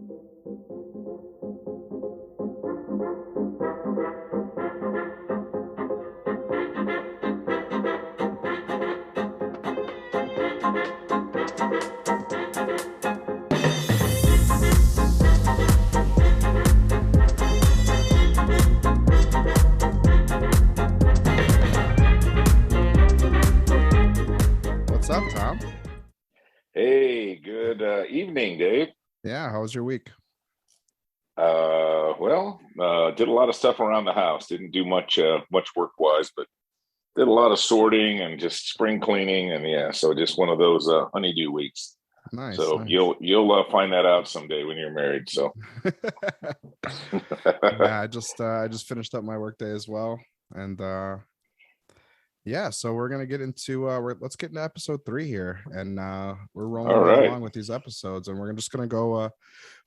What's up, Tom? Hey, good evening, Dave. Yeah, how was your week? Did a lot of stuff around the house. Didn't do much work-wise, but did a lot of sorting and just spring cleaning, and yeah, so just one of those honeydew weeks. Nice, So nice. you'll find that out someday when you're married. So Yeah, I just finished up my workday as well. And yeah, so we're gonna get into let's get into episode 3 here. And we're rolling all right right. along with these episodes, and we're just gonna go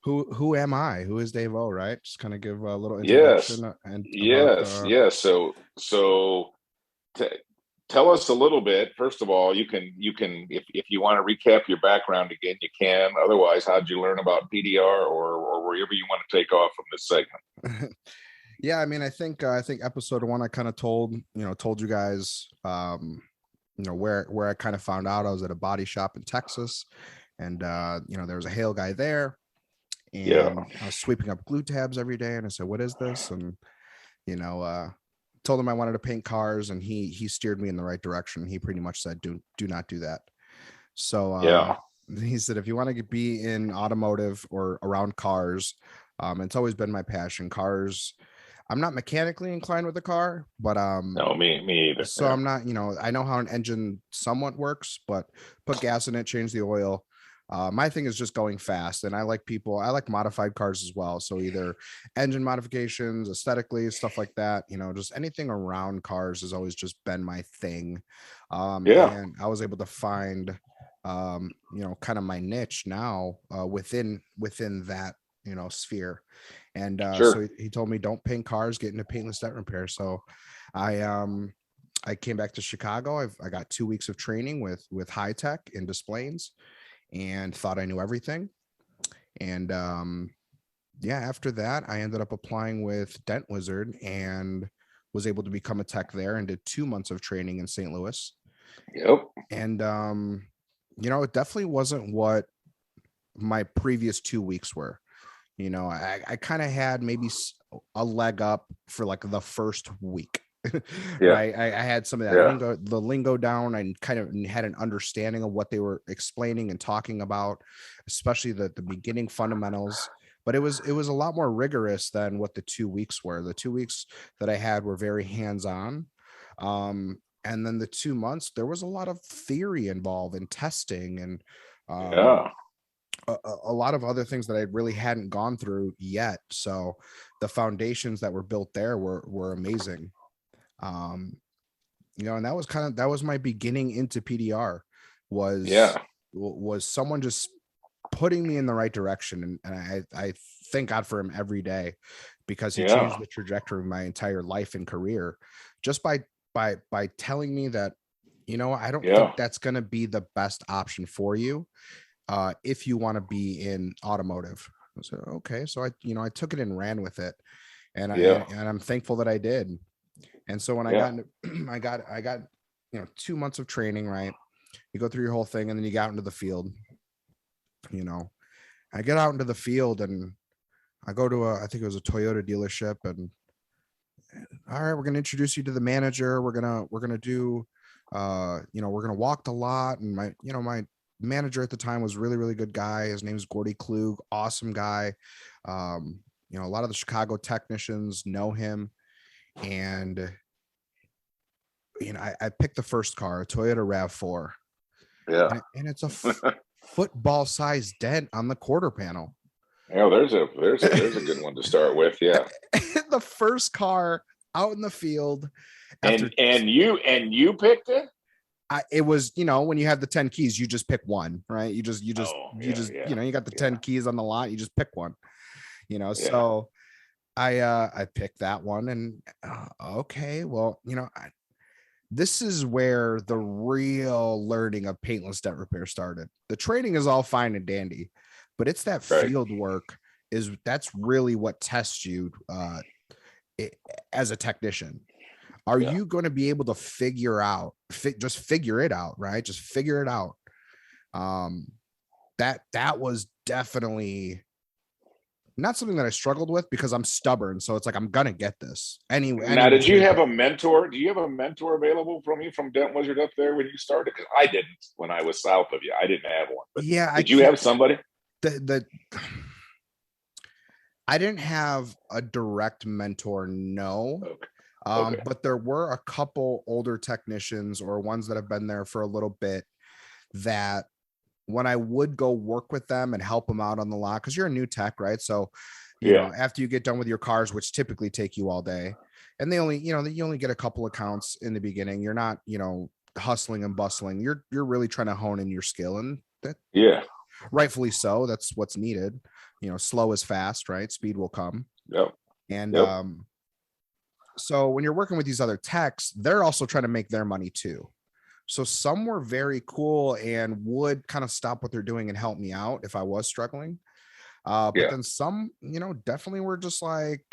who am I? Who is Dave O, right? Just kind of give a little Yes, introduction and about yes. So t tell us a little bit. First of all, you can if you want to recap your background again, you can. Otherwise, how'd you learn about PDR or wherever you want to take off from this segment? yeah, I mean, I think episode 1 I kind of told you guys where I kind of found out. I was at a body shop in Texas, and there was a hail guy there, Yeah, and I was sweeping up glue tabs every day, and I said, "What is this?" And you know, told him I wanted to paint cars, and he steered me in the right direction. He pretty much said, "Do not do that." So yeah, he said, if you want to be in automotive or around cars, it's always been my passion. Cars. I'm not mechanically inclined with the car, but no, me either. so Yeah, I'm not, I know how an engine somewhat works, but put gas in it, change the oil. My thing is just going fast, and I like modified cars as well. So either engine modifications, aesthetically, stuff like that. Just anything around cars has always just been my thing. yeah, And I was able to find, kind of my niche now within that sphere. And so sure. he told me, don't paint cars, get into paintless dent repair. So I came back to Chicago. I got 2 weeks of training with high tech in displays, and thought I knew everything. And yeah, after that, I ended up applying with Dent Wizard and was able to become a tech there, and did 2 months of training in St. Louis. Yep. And it definitely wasn't what my previous 2 weeks were. I kind of had maybe a leg up for like the first week. Yeah. Right. I had some of that Yeah. lingo down. I kind of had an understanding of what they were explaining and talking about, especially the beginning fundamentals. But it was a lot more rigorous than what the 2 weeks were. The 2 weeks that I had were very hands-on. And then the 2 months, there was a lot of theory involved in testing, and um, Yeah. a lot of other things that I really hadn't gone through yet. So the foundations that were built there were amazing. Um, and that was my beginning into PDR, was Yeah. was someone just putting me in the right direction. And I thank God for him every day, because he changed Yeah. the trajectory of my entire life and career just by telling me that, I don't think Yeah. that's going to be the best option for you if you want to be in automotive. So okay, so I took it and ran with it, and Yeah. I'm thankful that I did. And so when I Yeah. got into, I got 2 months of training, right? You go through your whole thing, and then you got into the field. You know, I get out into the field, and I go to I think it was a Toyota dealership, and all right, we're gonna introduce you to the manager. We're gonna do, we're gonna walk the lot, and my manager at the time was really really good guy. His name is Gordy Klug, awesome guy. A lot of the Chicago technicians know him, and I picked the first car, a Toyota Rav4, Yeah. and it's a football sized dent on the quarter panel. Yeah. There's a good one to start with. Yeah. The first car out in the field after And you picked it. it was, when you have the 10 keys, you just pick one, right? Oh yeah. Yeah. You got the 10 Yeah. keys on the lot, you just pick one, Yeah. so I picked that one. And okay, well, this is where the real learning of paintless dent repair started. The training is all fine and dandy, but it's that Right. field work that's really what tests you i- as a technician. Are Yeah. you going to be able to just figure it out, right? Just figure it out. Um, that was definitely not something that I struggled with because I'm stubborn. So it's like, I'm gonna get this any Now, did which you way. have a mentor? Do you have a mentor available from you from Dent Wizard up there when you started? Because I didn't when I was south of you. I didn't have one. But Yeah, I did you can't. have somebody? The I didn't have a direct mentor, no. Okay. Okay. But there were a couple older technicians or ones that have been there for a little bit that when I would go work with them and help them out on the lot, because you're a new tech, right? So, Yeah. after you get done with your cars, which typically take you all day, and you only get a couple accounts in the beginning. You're not, hustling and bustling. You're really trying to hone in your skill, and that Yeah. rightfully so. That's what's needed. Slow is fast, right? Speed will come. Yep. And Yep. so when you're working with these other techs, they're also trying to make their money too. So some were very cool and would kind of stop what they're doing and help me out if I was struggling. But Yeah. then some, definitely were just like,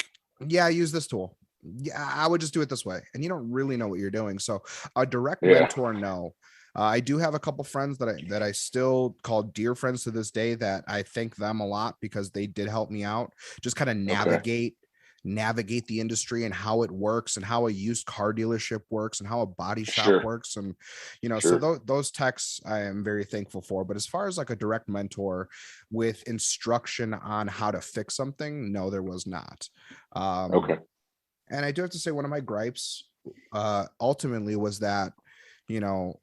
yeah, use this tool. Yeah, I would just do it this way. And you don't really know what you're doing. So a direct Yeah. mentor, no. I do have a couple friends that I still call dear friends to this day that I thank them a lot because they did help me out, just kind of Okay. navigate the industry and how it works and how a used car dealership works and how a body shop Sure. works. And, so Sure. those techs I am very thankful for. But as far as like a direct mentor with instruction on how to fix something, no, there was not. Okay. And I do have to say, one of my gripes ultimately was that, you know,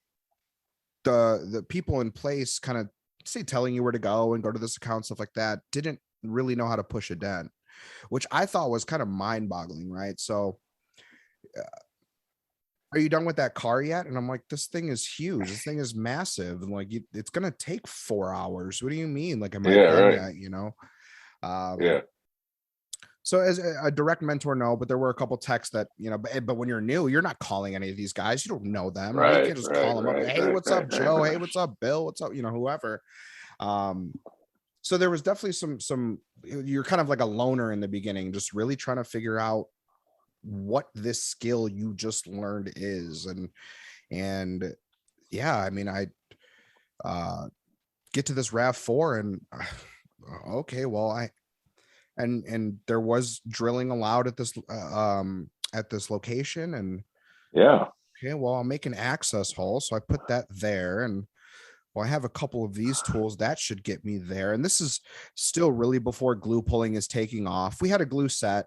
the people in place kind of say telling you where to go and go to this account, stuff like that, didn't really know how to push a dent, which I thought was kind of mind boggling, right? So, are you done with that car yet? And I'm like, this thing is huge. This thing is massive. And like, it's going to take 4 hours. What do you mean? Like, am I Yeah. done Right. yet? Um, Yeah. so as a direct mentor, no, but there were a couple texts that, but when you're new, you're not calling any of these guys. You don't know them, right? You Right. can't just call Right. them up. Right. Hey, Right. what's Right. up, Right. Joe? Hey, Right. what's up, Bill? What's up? Whoever. Um, so there was definitely some, you're kind of like a loner in the beginning, just really trying to figure out what this skill you just learned is. And yeah, I mean, I get to this RAV4 and okay, well, and there was drilling allowed at this location. And Yeah. okay, well, I'll make an access hole. So I put that there, and well, I have a couple of these tools that should get me there. And this is still really before glue pulling is taking off. We had a glue set,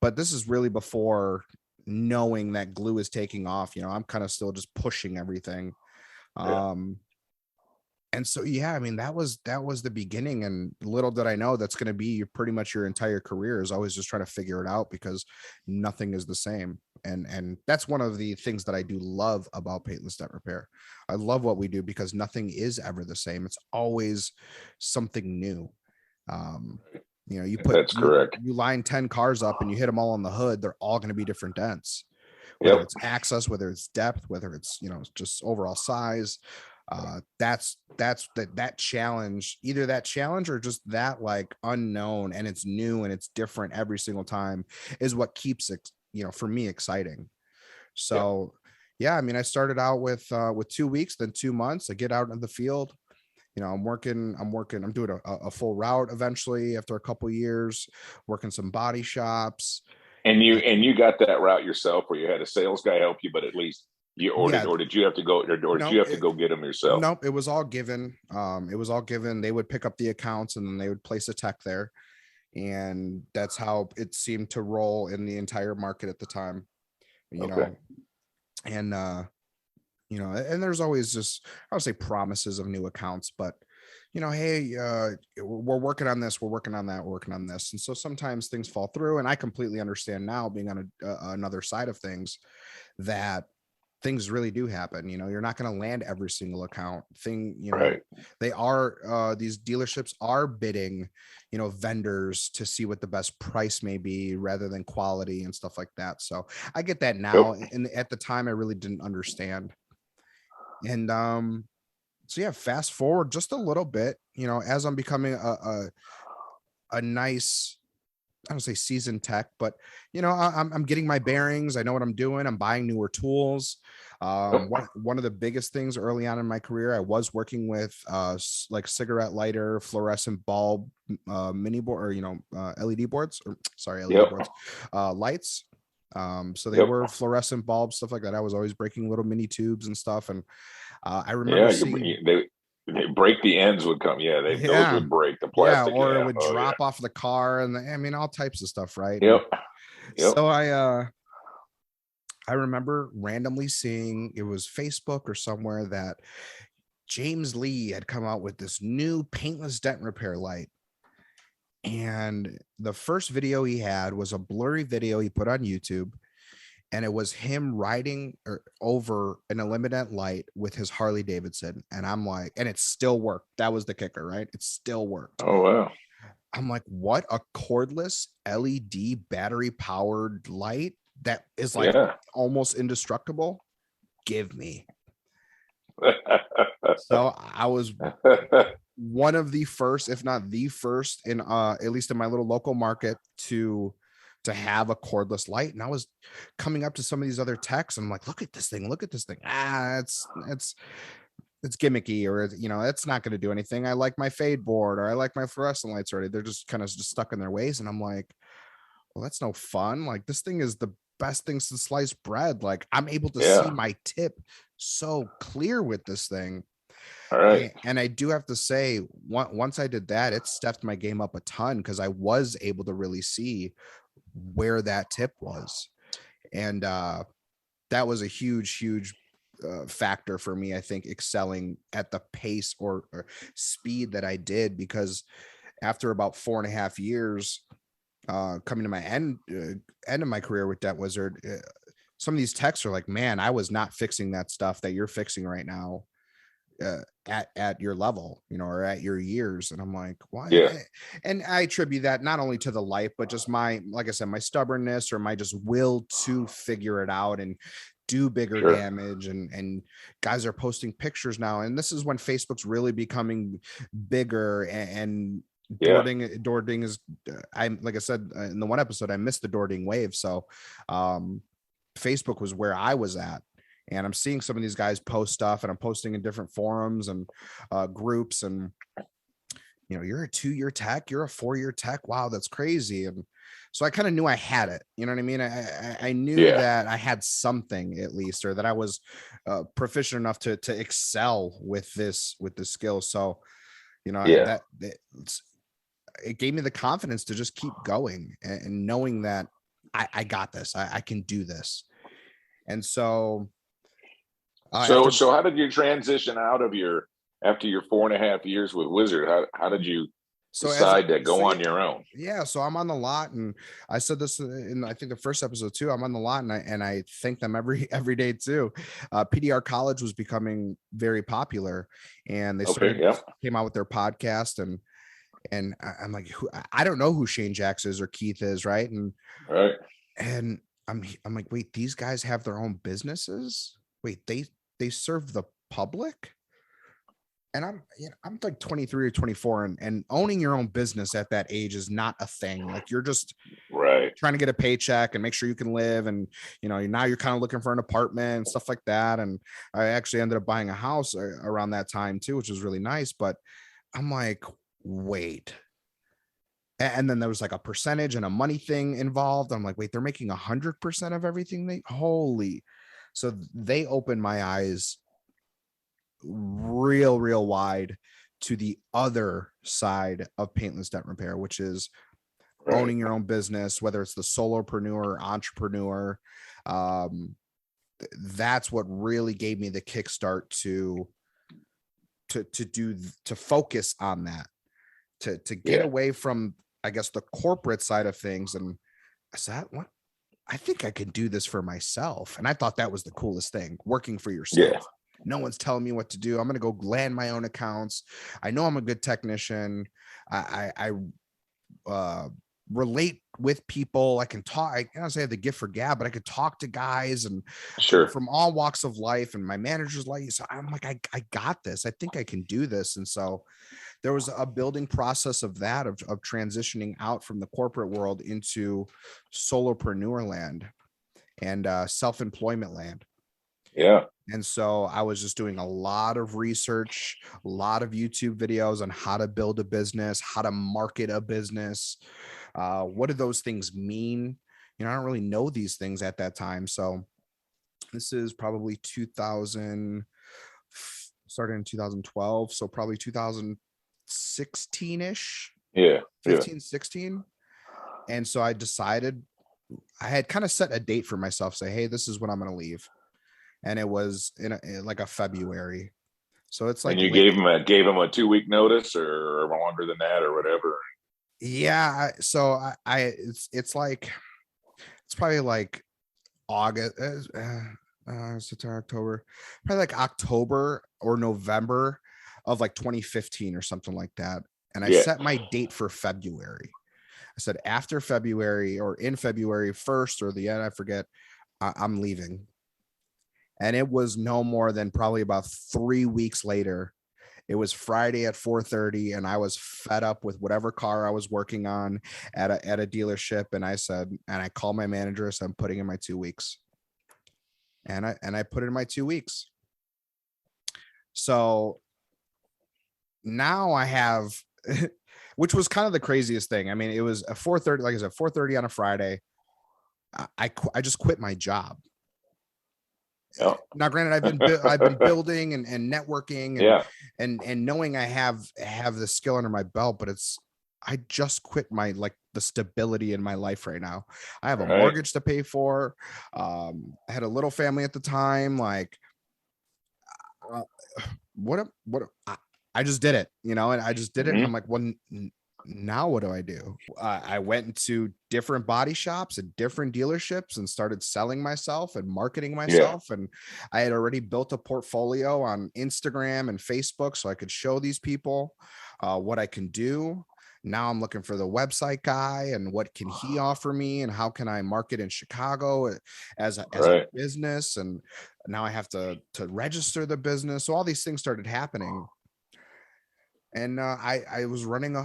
but this is really before knowing that glue is taking off. I'm kind of still just pushing everything. Yeah. Um, and so yeah, I mean, that was the beginning, and little did I know that's going to be pretty much your entire career, is always just trying to figure it out, because nothing is the same. And that's one of the things that I do love about Paintless Dent Repair. I love what we do because nothing is ever the same. It's always something new. um That's you correct. you line 10 cars up and you hit them all on the hood, they're all going to be different dents, whether Yep. it's access, whether it's depth, whether it's just overall size. That challenge, either that challenge or just that like unknown, and it's new and it's different every single time, is what keeps it, for me, exciting. Yeah. So yeah, I mean, I started out with 2 weeks, then 2 months. I get out in the field. I'm doing a full route eventually after a couple years, working some body shops. And you got that route yourself, where you had a sales guy help you, but at least you Yeah, or did you have to go, or did you no, have to go get them yourself? nope, it was all given. It was all given. They would pick up the accounts and then they would place a tech there. And that's how it seemed to roll in the entire market at the time. You Okay. know, and and there's always just, I would say, promises of new accounts, but hey, we're working on this, we're working on that, we're working on this. And so sometimes things fall through, and I completely understand now, being on another side of things, that things really do happen. You're not going to land every single account thing. Right. They are, these dealerships are bidding, vendors to see what the best price may be rather than quality and stuff like that. So I get that now. Yep. And at the time I really didn't understand. And so yeah, fast forward just a little bit, as I'm becoming a nice, I don't say seasoned tech, but I'm getting my bearings. I know what I'm doing. I'm buying newer tools. Yep. One of the biggest things early on in my career, I was working with like cigarette lighter, fluorescent bulb, mini board, or LED boards, or sorry, LED Yep. boards, lights. So they Yep. were fluorescent bulbs, stuff like that. I was always breaking little mini tubes and stuff, and I remember Yeah. seeing, They break, the ends would come. Yeah. Those yeah, would break the yeah, plastic. or it Yeah. would Oh yeah. drop off the car, and I mean all types of stuff, right? And Yep. Yep. so I remember randomly seeing, it was Facebook or somewhere, that James Lee had come out with this new paintless dent repair light. And the first video he had was a blurry video he put on YouTube. And it was him riding over an illuminant light with his Harley Davidson. And I'm like, and it still worked. That was the kicker, right? It still worked. Oh wow. I'm like, what? A cordless LED battery powered light that is like Yeah. almost indestructible? Give me. So I was one of the first, if not the first, in at least in my little local market to have a cordless light. And I was coming up to some of these other techs, and I'm like, look at this thing, look at this thing. It's gimmicky, or it's not going to do anything. I like my fade board, or I like my fluorescent lights already. They're just kind of just stuck in their ways. And I'm like, well, that's no fun. Like, this thing is the best things to slice bread. Like, I'm able to see Yeah. my tip so clear with this thing. All right. And I do have to say, once I did that, it stepped my game up a ton, because I was able to really see where that tip was. And that was a huge factor for me, I think, excelling at the pace or speed that I did, because after about 4.5 years, coming to my end of my career with Dent Wizard, some of these techs are like, man, I was not fixing that stuff that you're fixing right now at your level, or at your years. And I'm like, why? Yeah. And I attribute that not only to the light, but just my, like I said, my stubbornness, or my just will to figure it out and do bigger Sure. damage. And guys are posting pictures now, and this is when Facebook's really becoming bigger. And Yeah. Dording is, I'm, like I said in the one episode, I missed the Dording wave. So Facebook was where I was at. And I'm seeing some of these guys post stuff, and I'm posting in different forums and groups. And, you're a 2-year tech, you're a 4-year tech. Wow, that's crazy. And so I kind of knew I had it. You know what I mean? I knew that I had something, at least, or that I was proficient enough to excel with this skill. So, Yeah. it gave me the confidence to just keep going, and knowing that I got this, I can do this. And so So how did you transition out of after your 4.5 years with Wizard? How did you decide to go on your own? Yeah, so I'm on the lot, and I said this in, I think, the first episode too. I'm on the lot, and I thank them every day too. PDR College was becoming very popular, and they came out with their podcast, and I'm like, I don't know who Shane Jacks is or Keith is, right? And Right. and I'm like, wait, these guys have their own businesses? Wait, they serve the public? And I'm like 23 or 24, and owning your own business at that age is not a thing. Like, you're just Right. trying to get a paycheck and make sure you can live. And, now you're kind of looking for an apartment and stuff like that. And I actually ended up buying a house around that time too, which was really nice. But I'm like, wait. And then there was like a percentage and a money thing involved. I'm like, wait, they're making 100% of everything. So they opened my eyes real wide to the other side of paintless dent repair, which is owning your own business, whether it's the solopreneur or entrepreneur. That's what really gave me the kickstart to focus on that, to get away from, I guess, the corporate side of things. And I said, what? I think I can do this for myself. And I thought that was the coolest thing, working for yourself. Yeah. No one's telling me what to do. I'm going to go land my own accounts. I know I'm a good technician. I relate with people. I can talk. I can't say I have the gift for gab, but I could talk to guys and from all walks of life, and my manager's like, so I'm like, I got this. I think I can do this. And so there was a building process of that, of transitioning out from the corporate world into solopreneur land and self-employment land. Yeah. And so I was just doing a lot of research, a lot of YouTube videos on how to build a business, how to market a business. What do those things mean? You know, I don't really know these things at that time. So this is probably 2000, started in 2012. So probably 2016-ish, Yeah. 15, 16. And so I decided, I had kind of set a date for myself, say, hey, this is when I'm going to leave. And it was in like a February. So it's And like you gave him a 2 week notice or longer than that or whatever. yeah. So it's like, it's probably like August, September, October, probably like October or November of like 2015 or something like that. And I Yeah. set my date for February. I said after February or in February 1st or the end, I forget, I'm leaving. And it was no more than probably about 3 weeks later. It was Friday at 4:30, and I was fed up with whatever car I was working on at a dealership. And I said, and I called my manager, I said, I'm putting in my 2 weeks. And I put in my 2 weeks. So now I have, which was kind of the craziest thing. I mean, it was a 4:30, like I said, 4:30 on a Friday. I just quit my job. Yeah. Now, granted, I've been building and networking and Yeah. and knowing I have the skill under my belt, but I just quit my, like, the stability in my life right now. I have a Right. mortgage to pay for. I had a little family at the time. Like, what I just did it, you know, and I just did it. And I'm like, well, now what do I do? I went into different body shops and different dealerships and started selling myself and marketing myself. And I had already built a portfolio on Instagram and Facebook so I could show these people what I can do. Now I'm looking for the website guy and what can he offer me and how can I market in Chicago as a business. And now I have to register the business. So all these things started happening. And I was running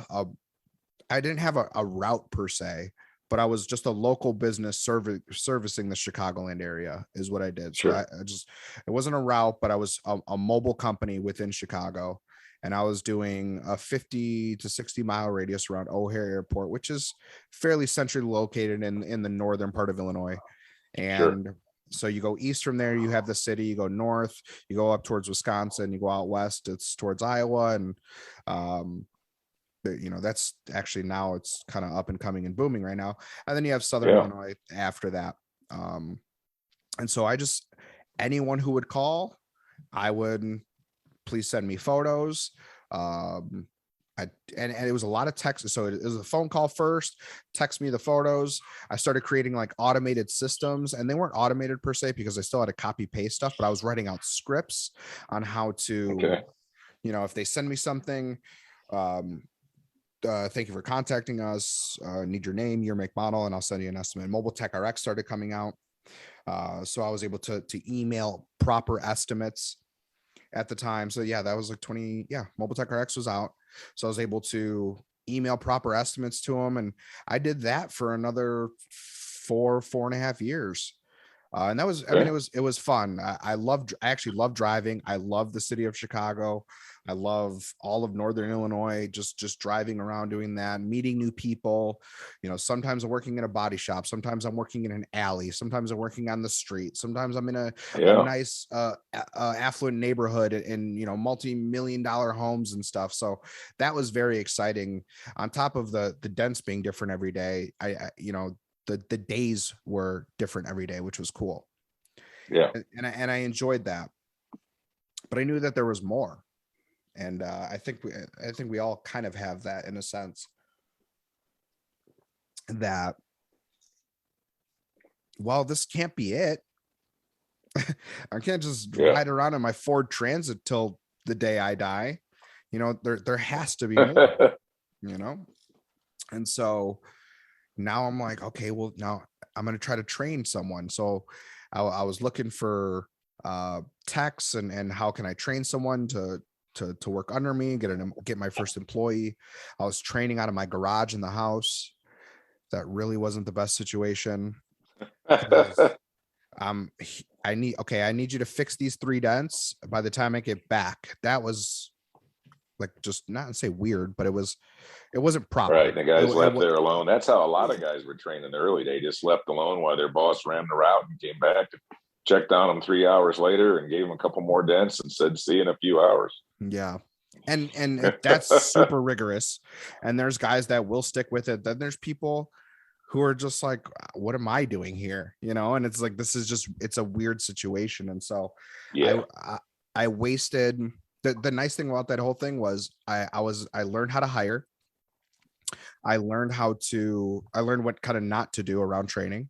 I didn't have a route per se, but I was just a local business servicing the Chicagoland area is what I did. So I just, it wasn't a route, but I was a mobile company within Chicago. And I was doing a 50 to 60 mile radius around O'Hare Airport, which is fairly centrally located in the northern part of Illinois. And so you go east from there, you have the city, you go north, you go up towards Wisconsin, you go out west, it's towards Iowa. And, you know, that's actually, now it's kind of up and coming and booming right now. And then you have Southern Illinois after that. And so I just, anyone who would call, I would, please send me photos. And it was a lot of text. So it was a phone call first, text me the photos. I started creating like automated systems, and they weren't automated per se because I still had to copy paste stuff, but I was writing out scripts on how to, you know, if they send me something, thank you for contacting us. Need your name, year, make, model, and I'll send you an estimate. Mobile Tech RX started coming out. So I was able to email proper estimates at the time. So yeah, that was like Mobile Tech RX was out. So I was able to email proper estimates to them. And I did that for another 4.5 years. And that was, I mean, it was fun. I actually love driving. I love the city of Chicago. I love all of Northern Illinois, just driving around doing that, meeting new people. You know, sometimes I'm working in a body shop. Sometimes I'm working in an alley. Sometimes I'm working on the street. Sometimes I'm in a nice, affluent neighborhood and, you know, multi-million-dollar homes and stuff. So that was very exciting. On top of the dents being different every day, I you know, the days were different every day, which was cool. Yeah. And I enjoyed that, but I knew that there was more. And I think we all kind of have that in a sense, that, well, this can't be it. I can't just ride around in my Ford Transit till the day I die. You know, there has to be more, you know? And so now I'm like, okay, well, now I'm going to try to train someone. So I was looking for techs and how can I train someone to to work under me, get my first employee. I was training out of my garage in the house. That really wasn't the best situation. I need you to fix these 3 dents by the time I get back. That was like, just not to say weird, but it wasn't proper. Right. And the guys left there alone. That's how a lot of guys were trained in the early day. Just left alone while their boss ran the route and came back and checked on them 3 hours later and gave them a couple more dents and said, see you in a few hours. Yeah. And that's super rigorous. And there's guys that will stick with it. Then there's people who are just like, what am I doing here? And it's like, it's a weird situation. And so yeah, I wasted the nice thing about that whole thing was I learned how to hire. I learned what kind of not to do around training.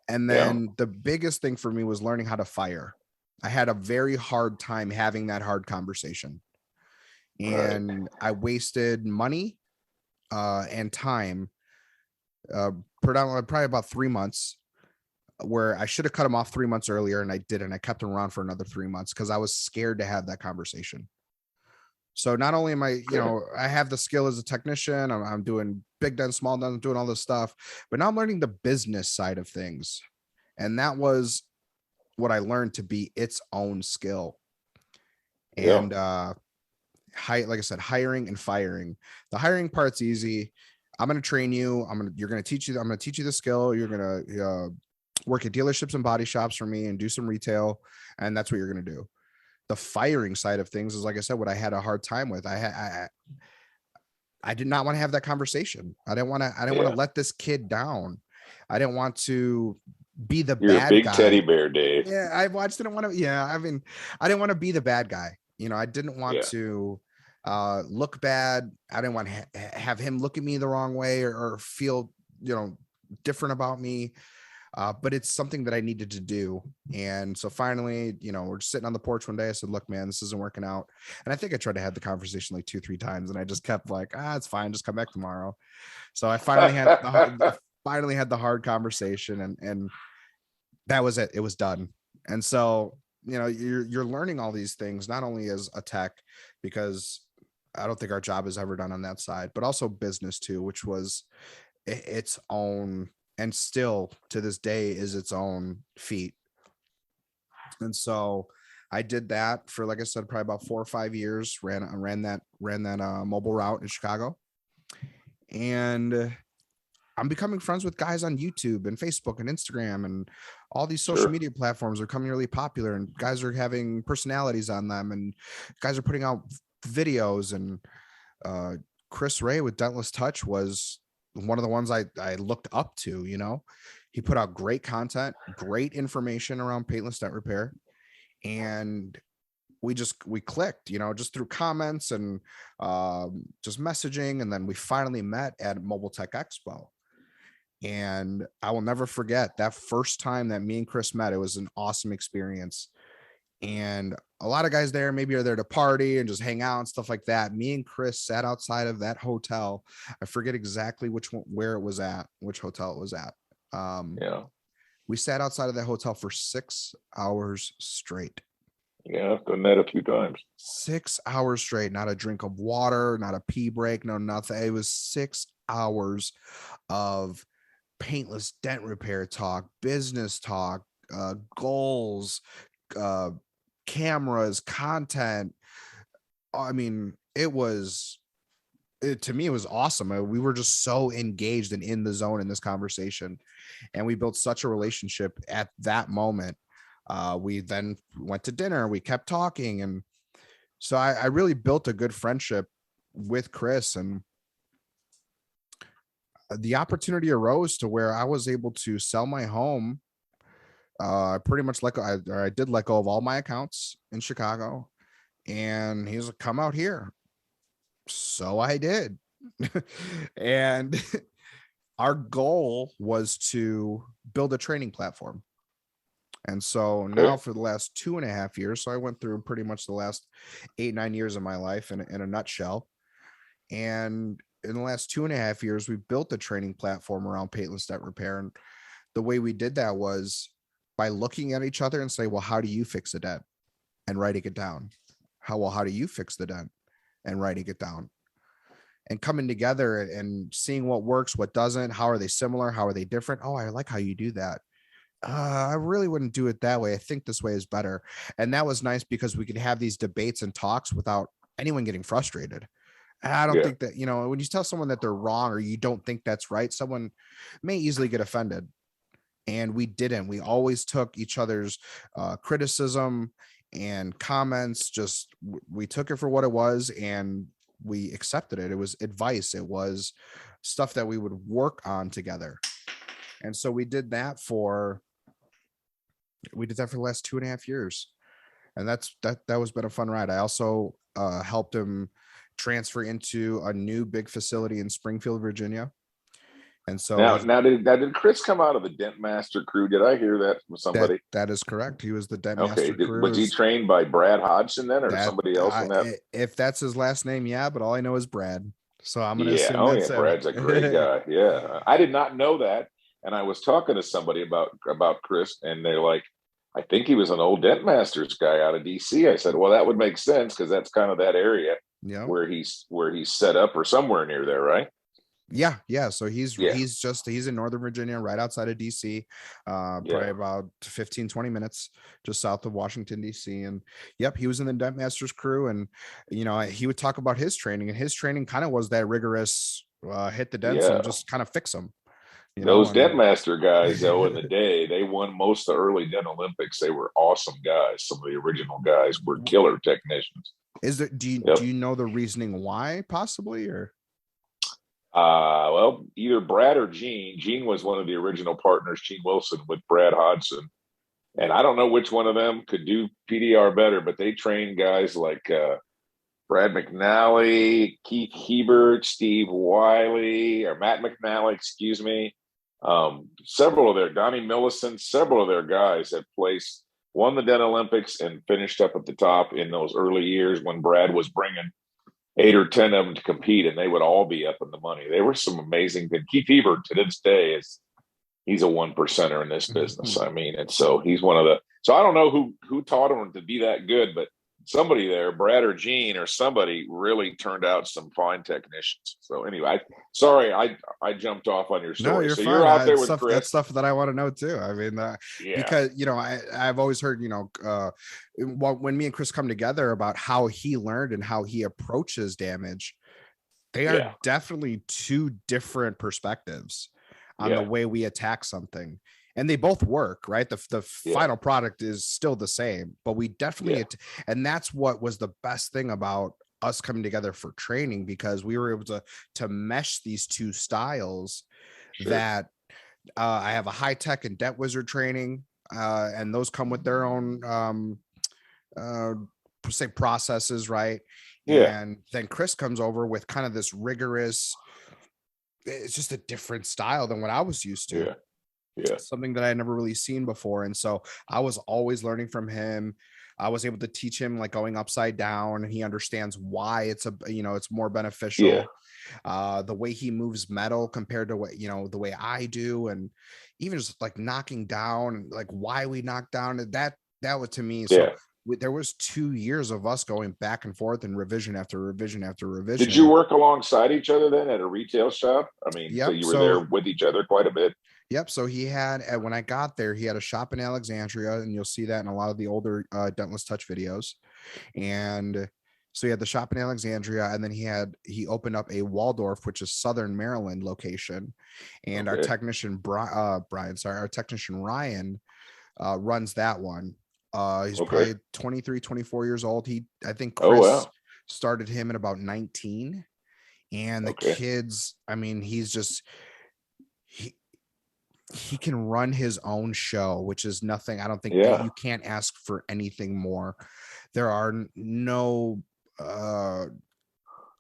And then the biggest thing for me was learning how to fire. I had a very hard time having that hard conversation. And I wasted money and time, predominantly probably about 3 months, where I should have cut him off 3 months earlier, and I didn't. I kept him around for another 3 months because I was scared to have that conversation. So not only am I, I have the skill as a technician, I'm doing big dents, small dents, doing all this stuff, but now I'm learning the business side of things. And that was what I learned to be its own skill. And like I said, hiring and firing. The hiring part's easy. I'm going to train you. I'm going to teach you the skill. You're going to work at dealerships and body shops for me and do some retail. And that's what you're going to do. The firing side of things is, like I said, what I had a hard time with. I did not want to have that conversation. I didn't want to let this kid down. I didn't want to be the You're bad a big guy. teddy bear, Dave. Yeah, I didn't want to. Yeah, I mean, I didn't want to be the bad guy. I didn't want to look bad. I didn't want to have him look at me the wrong way or feel different about me. But it's something that I needed to do. And so finally, we're just sitting on the porch one day. I said, look, man, this isn't working out. And I think I tried to have the conversation like 2-3 times, and I just kept like, it's fine. Just come back tomorrow. So I finally had the hard conversation, and that was it. It was done. And so, you're learning all these things, not only as a tech, because I don't think our job is ever done on that side, but also business too, which was its own, and still to this day is its own feat. And so I did that for, like I said, probably about 4 or 5 years, ran that mobile route in Chicago. And I'm becoming friends with guys on YouTube and Facebook and Instagram, and all these social media platforms are becoming really popular, and guys are having personalities on them, and guys are putting out videos. And Chris Ray with Dentless Touch was one of the ones I looked up to. He put out great content, great information around paintless dent repair. And we clicked, just through comments and just messaging. And then we finally met at Mobile Tech Expo. And I will never forget that first time that me and Chris met. It was an awesome experience. And a lot of guys there maybe are there to party and just hang out and stuff like that. Me and Chris sat outside of that hotel. I forget exactly which hotel it was at. We sat outside of that hotel for 6 hours straight. Yeah, I've done that a few times. 6 hours straight, not a drink of water, not a pee break, no nothing. It was 6 hours of paintless dent repair talk, business talk, goals, cameras, content. I mean, to me, it was awesome. We were just so engaged and in the zone in this conversation, and we built such a relationship at that moment. We then went to dinner, we kept talking. And so I really built a good friendship with Chris, and the opportunity arose to where I was able to sell my home. I did let go of all my accounts in Chicago, and he's like, come out here. So I did. And our goal was to build a training platform. And so now for the last 2.5 years, so I went through pretty much the last 8-9 years of my life in a nutshell. And in the last 2.5 years, we built a training platform around paintless dent repair. And the way we did that was by looking at each other and say, well, how do you fix a dent? And writing it down. how do you fix the dent, and writing it down and coming together and seeing what works, what doesn't, how are they similar, how are they different. Oh, I like how you do that. I really wouldn't do it that way. I think this way is better. And that was nice because we could have these debates and talks without anyone getting frustrated. And I don't Yeah. think that, when you tell someone that they're wrong or you don't think that's right, someone may easily get offended. And we didn't. We always took each other's criticism and comments. We took it for what it was, and we accepted it. It was advice. It was stuff that we would work on together. And so we did that for the last 2.5 years. And that was been a fun ride. I also helped him transfer into a new big facility in Springfield, Virginia. And so did Chris come out of the Dent Master crew? Did I hear that from somebody? that is correct. He was the Dent Okay. Master crew. Was he trained by Brad Hodgson then, or somebody else in that? If that's his last name, yeah, but all I know is Brad. So I'm gonna Yeah. assume Oh that's yeah, him. Brad's a great guy. Yeah, I did not know that, and I was talking to somebody about Chris, and they're like, I think he was an old Dent Masters guy out of DC. I said, well, that would make sense because that's kind of that area Yeah. where he's set up, or somewhere near there, right? Yeah. So he's in Northern Virginia, right outside of DC, probably about 15-20 minutes just south of Washington, DC. And yep, he was in the Dent Masters crew. And he would talk about his training, and his training kind of was that rigorous, hit the dents and just kind of fix them. Those Dent Master guys, though, in the day, they won most of the early Dent Olympics. They were awesome guys. Some of the original guys were killer technicians. Do you know the reasoning why, possibly, or? Well, either Brad or Gene. Gene was one of the original partners, Gene Wilson, with Brad Hodgson. And I don't know which one of them could do PDR better, but they trained guys like Brad McNally, Keith Hebert, Steve Wiley, or Matt McNally, excuse me. Several of Donnie Millicent, several of their guys have won the Dent Olympics and finished up at the top in those early years when Brad was bringing 8 or 10 of them to compete, and they would all be up in the money. They were some amazing. Keith Hebert to this day he's a 1%er in this business. I mean, and so he's one of the. So I don't know who taught him to be that good, but somebody there, Brad or Gene or somebody, really turned out some fine technicians. So anyway, I jumped off on your story. No, you're so fine. You're out there with Chris. That's stuff that I want to know too. I mean, because I've always heard when me and Chris come together about how he learned and how he approaches damage, they are definitely two different perspectives on the way we attack something. And they both work, right? The final product is still the same, but we definitely, and that's what was the best thing about us coming together for training, because we were able to mesh these two styles. That I have a high tech and Dent Wizard training, and those come with their own say processes, right? And then Chris comes over with kind of this rigorous, it's just a different style than what I was used to. Something that I had never really seen before. And so I was always learning from him. I was able to teach him like going upside down, and he understands why it's more beneficial. The way he moves metal compared to what, the way I do, and even just like knocking down, like why we knock down, that was to me. So there was 2 years of us going back and forth and revision after revision after revision. Did you work alongside each other then at a retail shop? I mean, so you were there with each other quite a bit. Yep. So he had, when I got there, he had a shop in Alexandria, and you'll see that in a lot of the older Dentless Touch videos. And so he had the shop in Alexandria, and then he opened up a Waldorf, which is Southern Maryland location. And our technician our technician Ryan runs that one. He's probably 23, 24 years old. I think Chris started him at about 19. And the kids, I mean, he's just, he can run his own show, which is nothing. I don't think that you can't ask for anything more. There are no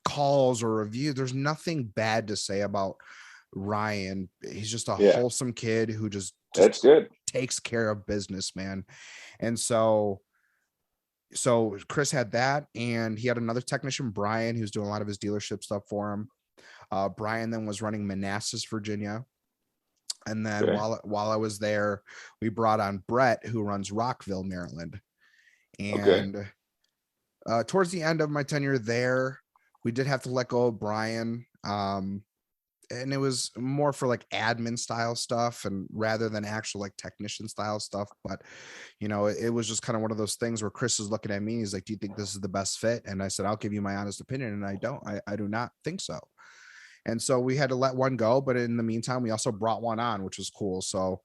calls or reviews. There's nothing bad to say about Ryan. He's just a wholesome kid who just that's good, takes care of business, man. And so Chris had that, and he had another technician, Brian, who's doing a lot of his dealership stuff for him. Brian then was running Manassas, Virginia. And then while I was there, we brought on Brett, who runs Rockville, Maryland. And Towards the end of my tenure there, we did have to let go of Brian. And it was more for like admin style stuff and rather than actual like technician style stuff. But it was just kind of one of those things where Chris is looking at me. He's like, "Do you think this is the best fit?" And I said, "I'll give you my honest opinion." And I do not think so. And so we had to let one go. But in the meantime, we also brought one on, which was cool. So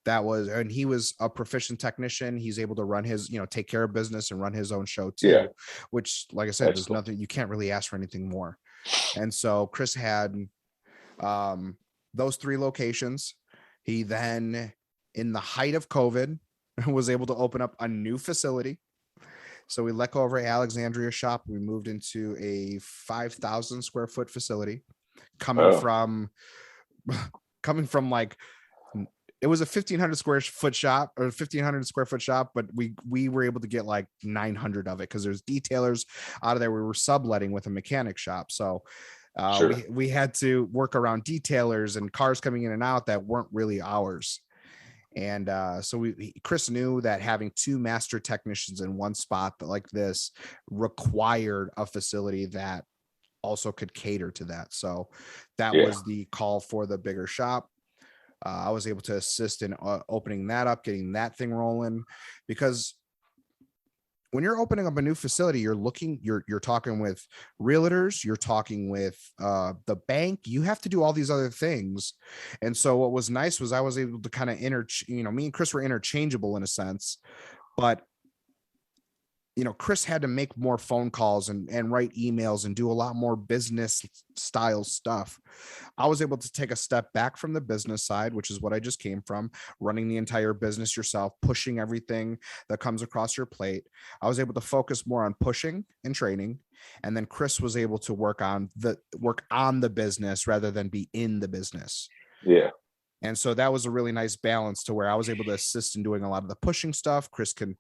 and he was a proficient technician. He's able to run his, take care of business and run his own show too, Yeah, which, like I said, that's there's cool. nothing, you can't really ask for anything more. And so Chris had those 3 locations. He then, in the height of COVID, was able to open up a new facility. So we let go of our Alexandria shop. We moved into a 5,000 square foot facility coming Oh, from like, it was a 1,500 square foot shop or 1,500 square foot shop, but we were able to get like 900 of it because there's detailers out of there. We were subletting with a mechanic shop. So sure. we had to work around detailers and cars coming in and out that weren't really ours. And so Chris knew that having 2 master technicians in one spot like this required a facility that also could cater to that. So that Yeah, was the call for the bigger shop. I was able to assist in opening that up, getting that thing rolling, because when you're opening up a new facility, you're talking with realtors, you're talking with the bank, you have to do all these other things. And so what was nice was I was able to kind of me and Chris were interchangeable in a sense, but Chris had to make more phone calls and write emails and do a lot more business style stuff. I was able to take a step back from the business side, which is what I just came from, running the entire business yourself, pushing everything that comes across your plate. I was able to focus more on pushing and training. And then Chris was able to work on the business rather than be in the business. yeah, And so that was a really nice balance to where I was able to assist in doing a lot of the pushing stuff. Chris can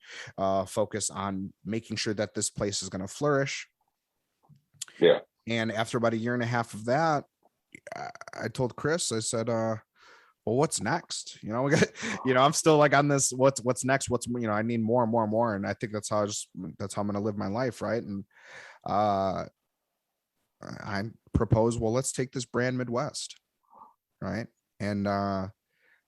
focus on making sure that this place is going to flourish. yeah. And after about a year and a half of that, I told Chris, I said, well, what's next? We got, I'm still like on this, what's next? I need more and more and more. And I think that's how I'm going to live my life. Right. And I propose, well, let's take this brand Midwest. Right. And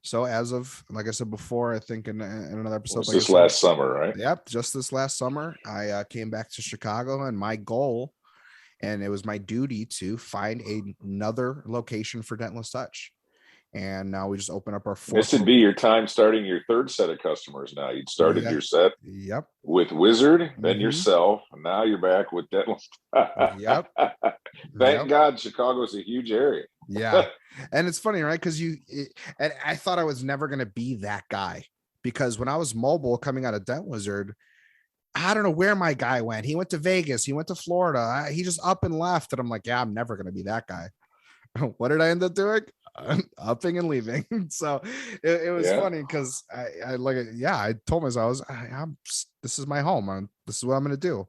so as of, like I said before, I think in another episode, Was like I this said, last summer, right? yep, just this last summer, I came back to Chicago, and my goal, and it was my duty to find another location for Dentless Touch. And now we just open up our This 4th. would be your time starting your 3rd set of customers now. You'd started Yeah. your set Yep. with Wizard, then Mm-hmm. yourself, and now you're back with Dentless. Yep. Thank Yep. God Chicago's a huge area. Yeah. And it's funny, right? Because and I thought I was never going to be that guy, because when I was mobile coming out of Dent Wizard, I don't know where my guy went. He went to Vegas. He went to Florida. He just up and left. And I'm like, yeah, I'm never going to be that guy. What did I end up doing? Upping and leaving. So it was Yeah, funny because I told myself this is my home. This is what I'm going to do.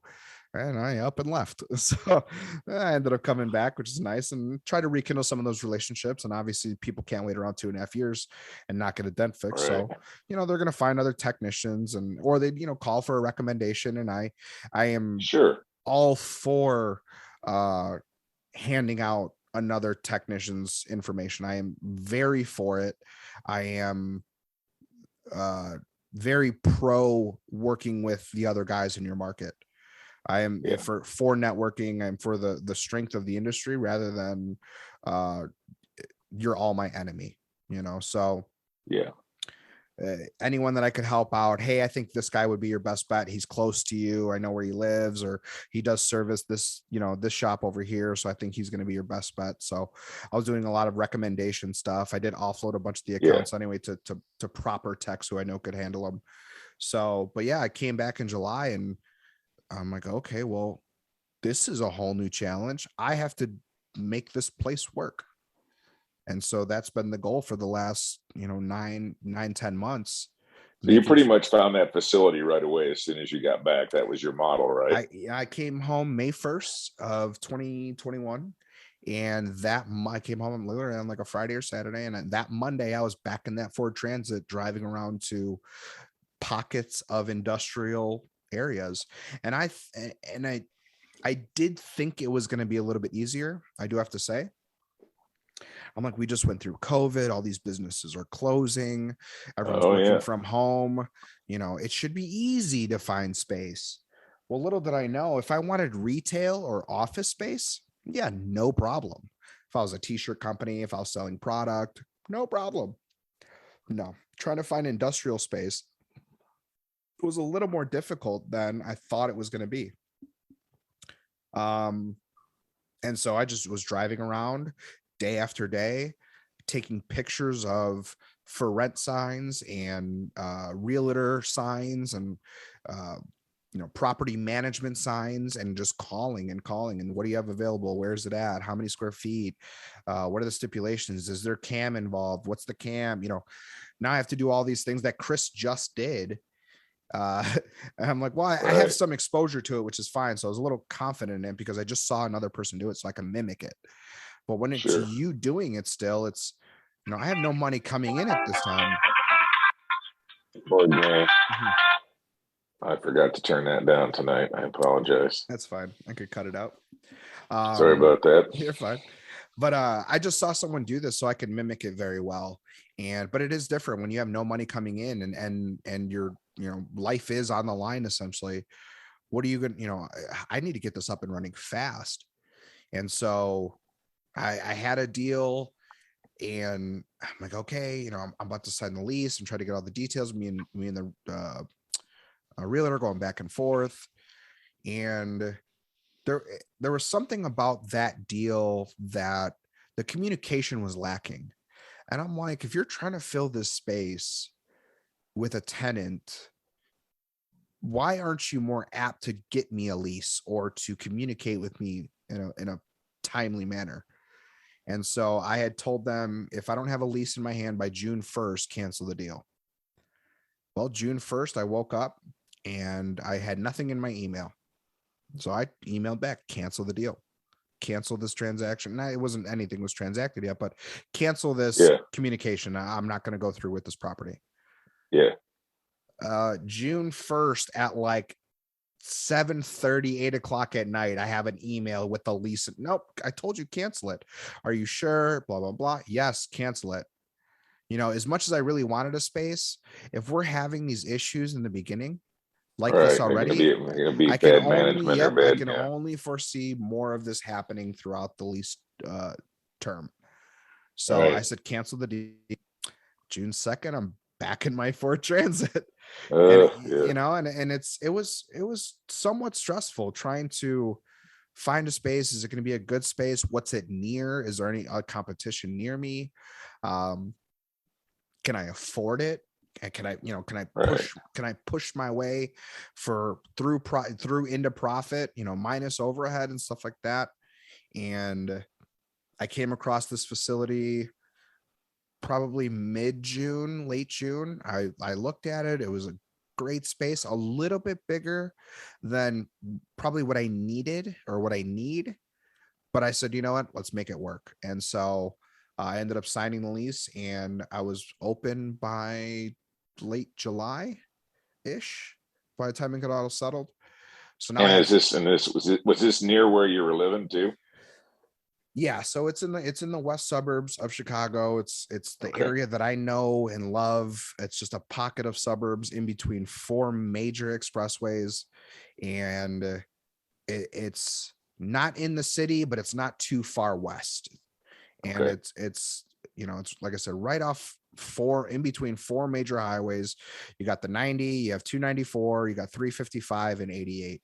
And I up and left. So I ended up coming back, which is nice, and try to rekindle some of those relationships. And obviously people can't wait around 2.5 years and not get a dent fix. right. So, they're going to find other technicians or they, call for a recommendation. And I am Sure. all for handing out another technician's information. I am very for it. I am very pro working with the other guys in your market. I am for networking. I'm for the strength of the industry rather than you're all my enemy, so Yeah. anyone that I could help out. Hey, I think this guy would be your best bet. He's close to you. I know where he lives, or he does service this, this shop over here. So I think he's going to be your best bet. So I was doing a lot of recommendation stuff. I did offload a bunch of the accounts anyway to proper techs who I know could handle them. So, but yeah, I came back in July and I'm like, okay, well, this is a whole new challenge. I have to make this place work. And so that's been the goal for the last, 10 months. So you pretty much found that facility right away as soon as you got back. That was your model, right? I came home May 1st of 2021. And I came home literally on like a Friday or Saturday. And that Monday I was back in that Ford Transit driving around to pockets of industrial areas. And I did think it was going to be a little bit easier. I do have to say, I'm like, we just went through COVID. All these businesses are closing. Everyone's Oh working yeah. from home. It should be easy to find space. Well, little did I know, if I wanted retail or office space, yeah, no problem. If I was a t-shirt company, if I was selling product, no problem. No, trying to find industrial space was a little more difficult than I thought it was going to be. Um, and so I just was driving around day after day, taking pictures of for rent signs and realtor signs and property management signs, and just calling and calling. And what do you have available? Where's it at? How many square feet? What are the stipulations? Is there cam involved? What's the cam? Now I have to do all these things that Chris just did. And I'm like, well, I have some exposure to it, which is fine. So I was a little confident in it because I just saw another person do it, so I can mimic it. But when it's you doing it still, it's, I have no money coming in at this time. Poor guy. I forgot to turn that down tonight. I apologize. That's fine. I could cut it out. Sorry about that. You're fine. But I just saw someone do this, so I can mimic it very well. But it is different when you have no money coming in, and your life is on the line essentially. What are you gonna, I need to get this up and running fast. And so I had a deal, and I'm like, okay, I'm about to sign the lease and try to get all the details. Me and the realtor going back and forth, and there was something about that deal that the communication was lacking. And I'm like, if you're trying to fill this space with a tenant, why aren't you more apt to get me a lease or to communicate with me in a timely manner? And so I had told them, if I don't have a lease in my hand by June 1st, cancel the deal. Well, June 1st, I woke up and I had nothing in my email. So I emailed back, cancel the deal, cancel this transaction. Now, it wasn't anything was transacted yet, but cancel this communication. I'm not going to go through with this property. Yeah. June 1st at like 7:30, 8 o'clock at night, I have an email with the lease. Nope, I told you cancel it. Are you sure? Blah, blah, blah. Yes, cancel it. As much as I really wanted a space, if we're having these issues in the beginning, like this already, I can only foresee more of this happening throughout the lease term. So I said, cancel the deal. June 2nd, I'm back in my Ford Transit. And it was somewhat stressful trying to find a space. Is it going to be a good space? What's it near? Is there any competition near me? Can I afford it? Can I push my way through into profit, minus overhead and stuff like that? And I came across this facility probably mid-June, late June. I looked at it. It was a great space, a little bit bigger than probably what I needed or what I need. But I said, you know what, let's make it work. And so I ended up signing the lease, and I was open by late July-ish by the time it got all settled. So now was this near where you were living too? Yeah, so it's in the west suburbs of Chicago. It's the area that I know and love. It's just a pocket of suburbs in between 4 major expressways, and it's not in the city, but it's not too far west. And it's like I said, right off in between 4 major highways. You got the 90, you have 294, you got 355 and 88.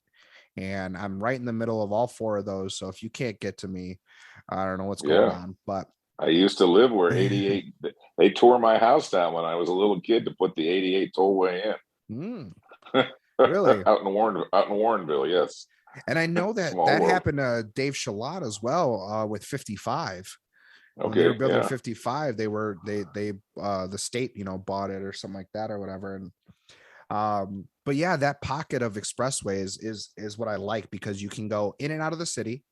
And I'm right in the middle of all 4 of those. So if you can't get to me, I don't know what's going on. But I used to live where 88, they tore my house down when I was a little kid to put the 88 tollway in. Really? out in Warrenville, yes. And I know that happened to Dave Shalott as well with 55. When they were building 55, they the state, bought it or something like that or whatever. And but yeah, that pocket of expressways is what I like, because you can go in and out of the city.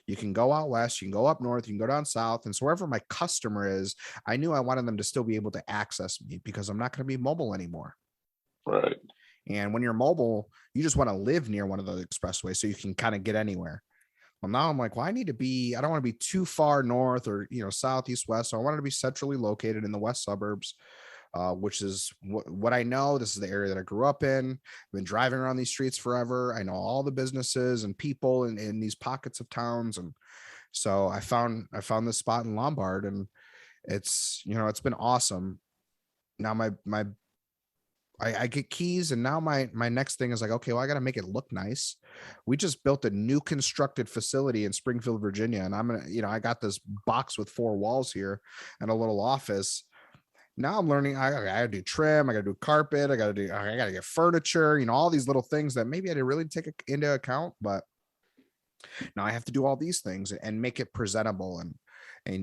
You can go out west, you can go up north, you can go down south. And so wherever my customer is, I knew I wanted them to still be able to access me, because I'm not going to be mobile anymore. Right. And when you're mobile, you just want to live near one of the expressways so you can kind of get anywhere. Well, now I'm like, well, I don't want to be too far north or, south, east, west. So I wanted to be centrally located in the west suburbs, which is what I know. This is the area that I grew up in. I've been driving around these streets forever. I know all the businesses and people in these pockets of towns. And so I found this spot in Lombard, and it's been awesome. Now I get keys, and now my next thing is like, okay, well, I got to make it look nice. We just built a new constructed facility in Springfield, Virginia, and I'm gonna, I got this box with 4 walls here and a little office. Now I'm learning. I gotta do trim. I gotta do carpet. I gotta get furniture. All these little things that maybe I didn't really take into account, but now I have to do all these things and make it presentable and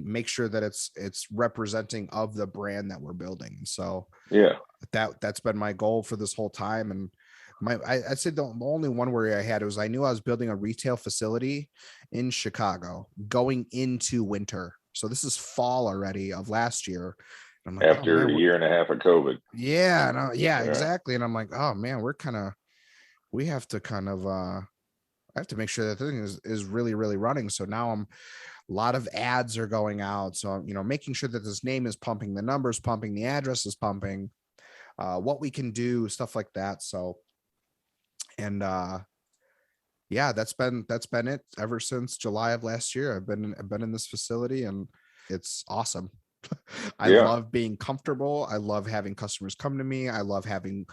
make sure that it's representing of the brand that we're building. So Yeah. that's been my goal for this whole time. And I'd say the only one worry I had was I knew I was building a retail facility in Chicago going into winter. So this is fall already of last year. And I'm like, oh, After man, a year and a half of COVID. yeah, no, yeah, Yeah. exactly. And I'm like, oh man, we have to kind of I have to make sure that the thing is really, really running. So now a lot of ads are going out. So, making sure that this name is pumping, the numbers pumping, the address is pumping, what we can do, stuff like that. So, and yeah, that's been it ever since July of last year. I've been in this facility, and it's awesome. I Yeah. love being comfortable. I love having customers come to me. I love having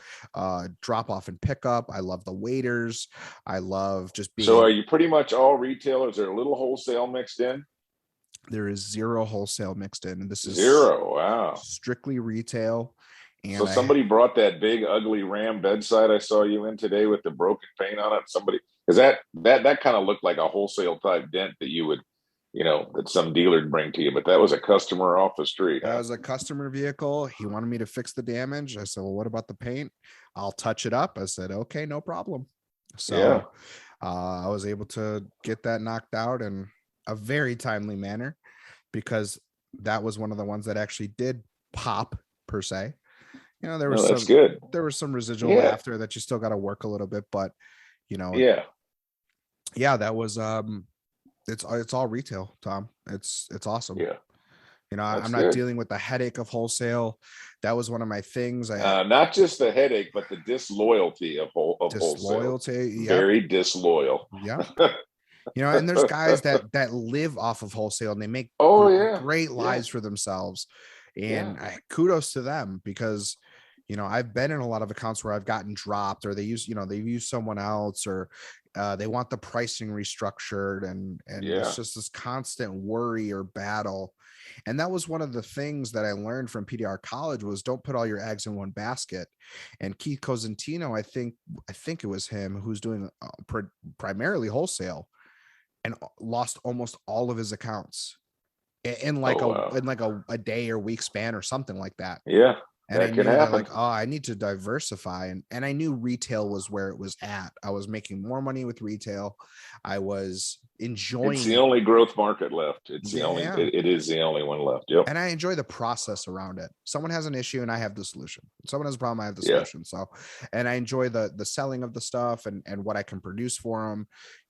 drop off and pick up. I love the waiters. I love just being. So are you pretty much all retailers? There a little wholesale mixed in? There is 0 wholesale mixed in, and this is 0. Wow. strictly retail. And So somebody brought that big ugly Ram bedside I saw you in today with the broken paint on it. Somebody, is that kind of looked like a wholesale type dent that you would, that some dealer'd bring to you, but that was a customer off the street. that Huh? was a customer vehicle. He wanted me to fix the damage. I said, well, what about the paint? I'll touch it up. I said, okay, no problem. So Yeah. I was able to get that knocked out in a very timely manner, because that was one of the ones that actually did pop per se. There was That's good. there was some residual Yeah. after that. You still got to work a little bit, but Yeah. yeah, that was it's all retail, Tom. It's awesome. Yeah. That's I'm not good. dealing with the headache of wholesale. That was one of my things. Not just the headache, but the disloyalty of wholesale. Disloyalty. Yep. Very disloyal. Yeah. And there's guys that live off of wholesale, and they make Oh yeah. great Yeah. lives for themselves. And Yeah. kudos to them, because I've been in a lot of accounts where I've gotten dropped, or they use someone else, or they want the pricing restructured, and Yeah. it's just this constant worry or battle. And that was one of the things that I learned from PDR college was don't put all your eggs in one basket. And Keith Cosentino, I think it was him, who's doing primarily wholesale, and lost almost all of his accounts in like Oh, wow. in like a day or week span or something like that. Yeah. And I That can knew that, happen. like, oh, I need to diversify. And I knew retail was where it was at. I was making more money with retail. I was enjoying It's the it. only growth market left. It's the only, Yeah. it is the only one left. Yep. And I enjoy the process around it. Someone has an issue and I have the solution. Someone has a problem, I have the Yeah. solution. So, and I enjoy the selling of the stuff and what I can produce for them.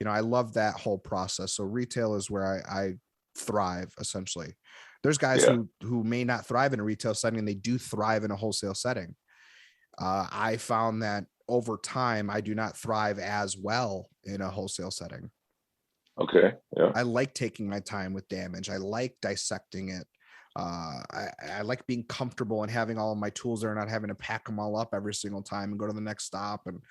I love that whole process. So retail is where I thrive, essentially. There's guys Yeah. who may not thrive in a retail setting, and they do thrive in a wholesale setting. I found that over time, I do not thrive as well in a wholesale setting. Okay. Yeah. I like taking my time with damage. I like dissecting it. I like being comfortable and having all of my tools there, not having to pack them all up every single time and go to the next stop. And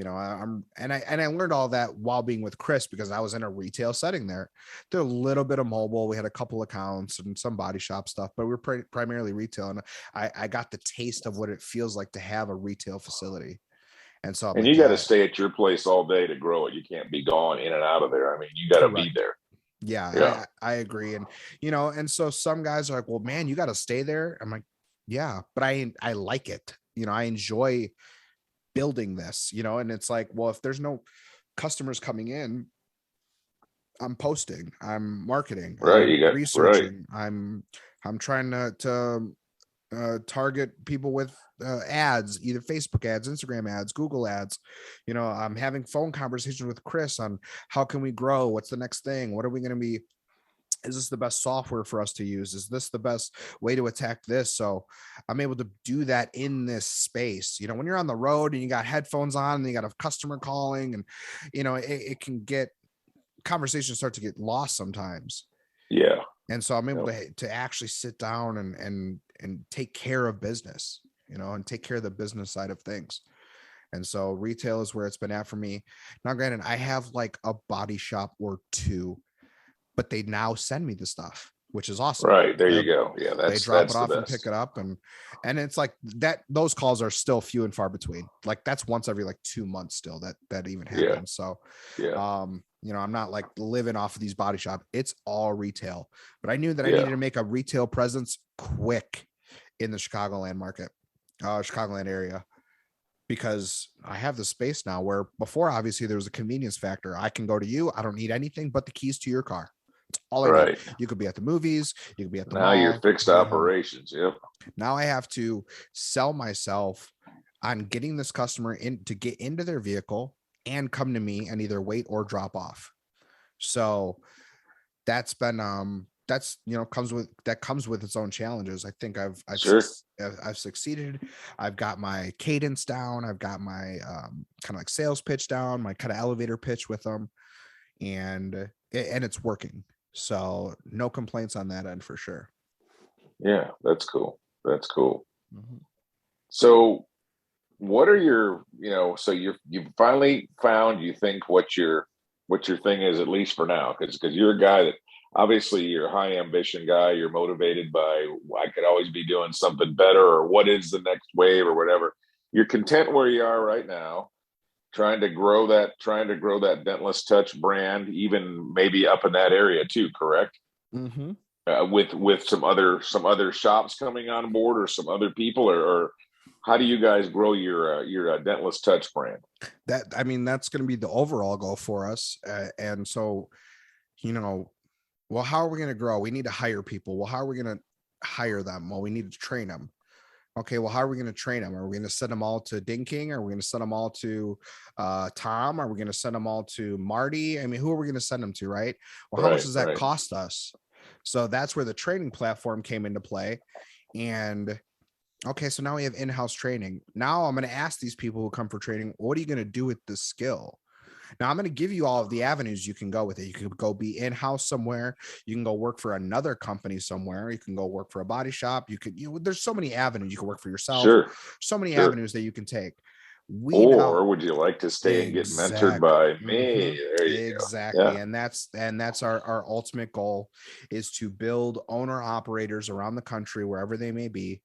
I learned all that while being with Chris, because I was in a retail setting there. Did a little bit of mobile. We had a couple accounts and some body shop stuff, but we were primarily retail. And I got the taste of what it feels like to have a retail facility. And so I'm And like, you got yeah, to stay at your place all day to grow it. You can't be gone in and out of there. I mean, you got to be correct. there. Yeah, Yeah. I agree. And, and so some guys are like, well, man, you got to stay there. I'm like, yeah, but I like it. I enjoy building this, and it's like, well, if there's no customers coming in, I'm posting, I'm marketing, Right. I'm Right. researching, I'm trying to target people with ads, either Facebook ads, Instagram ads, Google ads. I'm having phone conversations with Chris on how can we grow, what's the next thing, what are we going to be, is this the best software for us to use, is this the best way to attack this? So I'm able to do that in this space. When you're on the road and you got headphones on and you got a customer calling, and it can get, conversations start to get lost sometimes. Yeah. And so I'm able to actually sit down and take care of business, and take care of the business side of things. And so retail is where it's been at for me. Now, granted, I have like a body shop or two, but they now send me the stuff, which is awesome. Right. There you go. Yeah. They drop That's it the off and best. pick it up. And it's like that, those calls are still few and far between. Like that's once every like 2 months still that even happens. So, Yeah. I'm not like living off of these body shop. It's all retail, but I knew that I Yeah. needed to make a retail presence quick in the Chicagoland market, Chicagoland area, because I have the space now where before, obviously there was a convenience factor. I can go to you. I don't need anything but the keys to your car. It's all I need. Right. You could be at the movies. You could be at the Now you're mall. fixed operations. Yep. Now I have to sell myself on getting this customer in to get into their vehicle and come to me and either wait or drop off. So that's been that's comes with its own challenges. I think I've Sure. I've succeeded. I've got my cadence down. I've got my kind of like sales pitch down, my kind of elevator pitch with them, and it's working. So no complaints on that end for sure. Yeah. That's cool. That's cool. Mm-hmm. So what are your, so you've finally found, you think, what your thing is, at least for now, because you're a guy that obviously you're a high ambition guy. You're motivated by, I could always be doing something better, or what is the next wave, or whatever. You're content where you are right now, trying to grow that Dentless Touch brand, even maybe up in that area too, correct? Mm-hmm. With some other shops coming on board, or some other people, or how do you guys grow your Dentless Touch brand? That's going to be the overall goal for us. And so, well, how are we going to grow? We need to hire people. Well, how are we going to hire them? Well, we need to train them. Okay, well, how are we going to train them? Are we going to send them all to Dinking? Are we going to send them all to Tom? Are we going to send them all to Marty? I mean, who are we going to send them to, right? Well, how much does that cost us? So that's where the training platform came into play. And okay, so now we have in-house training. Now I'm going to ask these people who come for training, what are you going to do with this skill? Now I'm going to give you all of the avenues you can go with it. You can go be in-house somewhere. You can go work for another company somewhere. You can go work for a body shop. There's so many avenues. You can work for yourself. Sure. So many avenues that you can take. Or would you like to stay and get mentored by me? Mm-hmm. There you Exactly. go. Yeah. And that's our ultimate goal, is to build owner operators around the country, wherever they may be.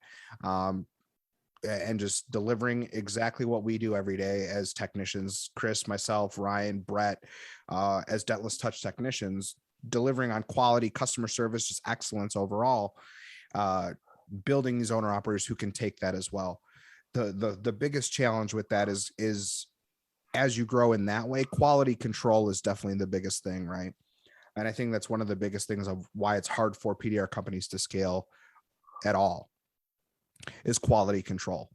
And just delivering exactly what we do every day as technicians, Chris, myself, Ryan, Brett, as Dentless Touch technicians, delivering on quality customer service, just excellence overall, building these owner operators who can take that as well. The biggest challenge with that is as you grow in that way, quality control is definitely the biggest thing, right? And I think that's one of the biggest things of why it's hard for PDR companies to scale at all, is quality control.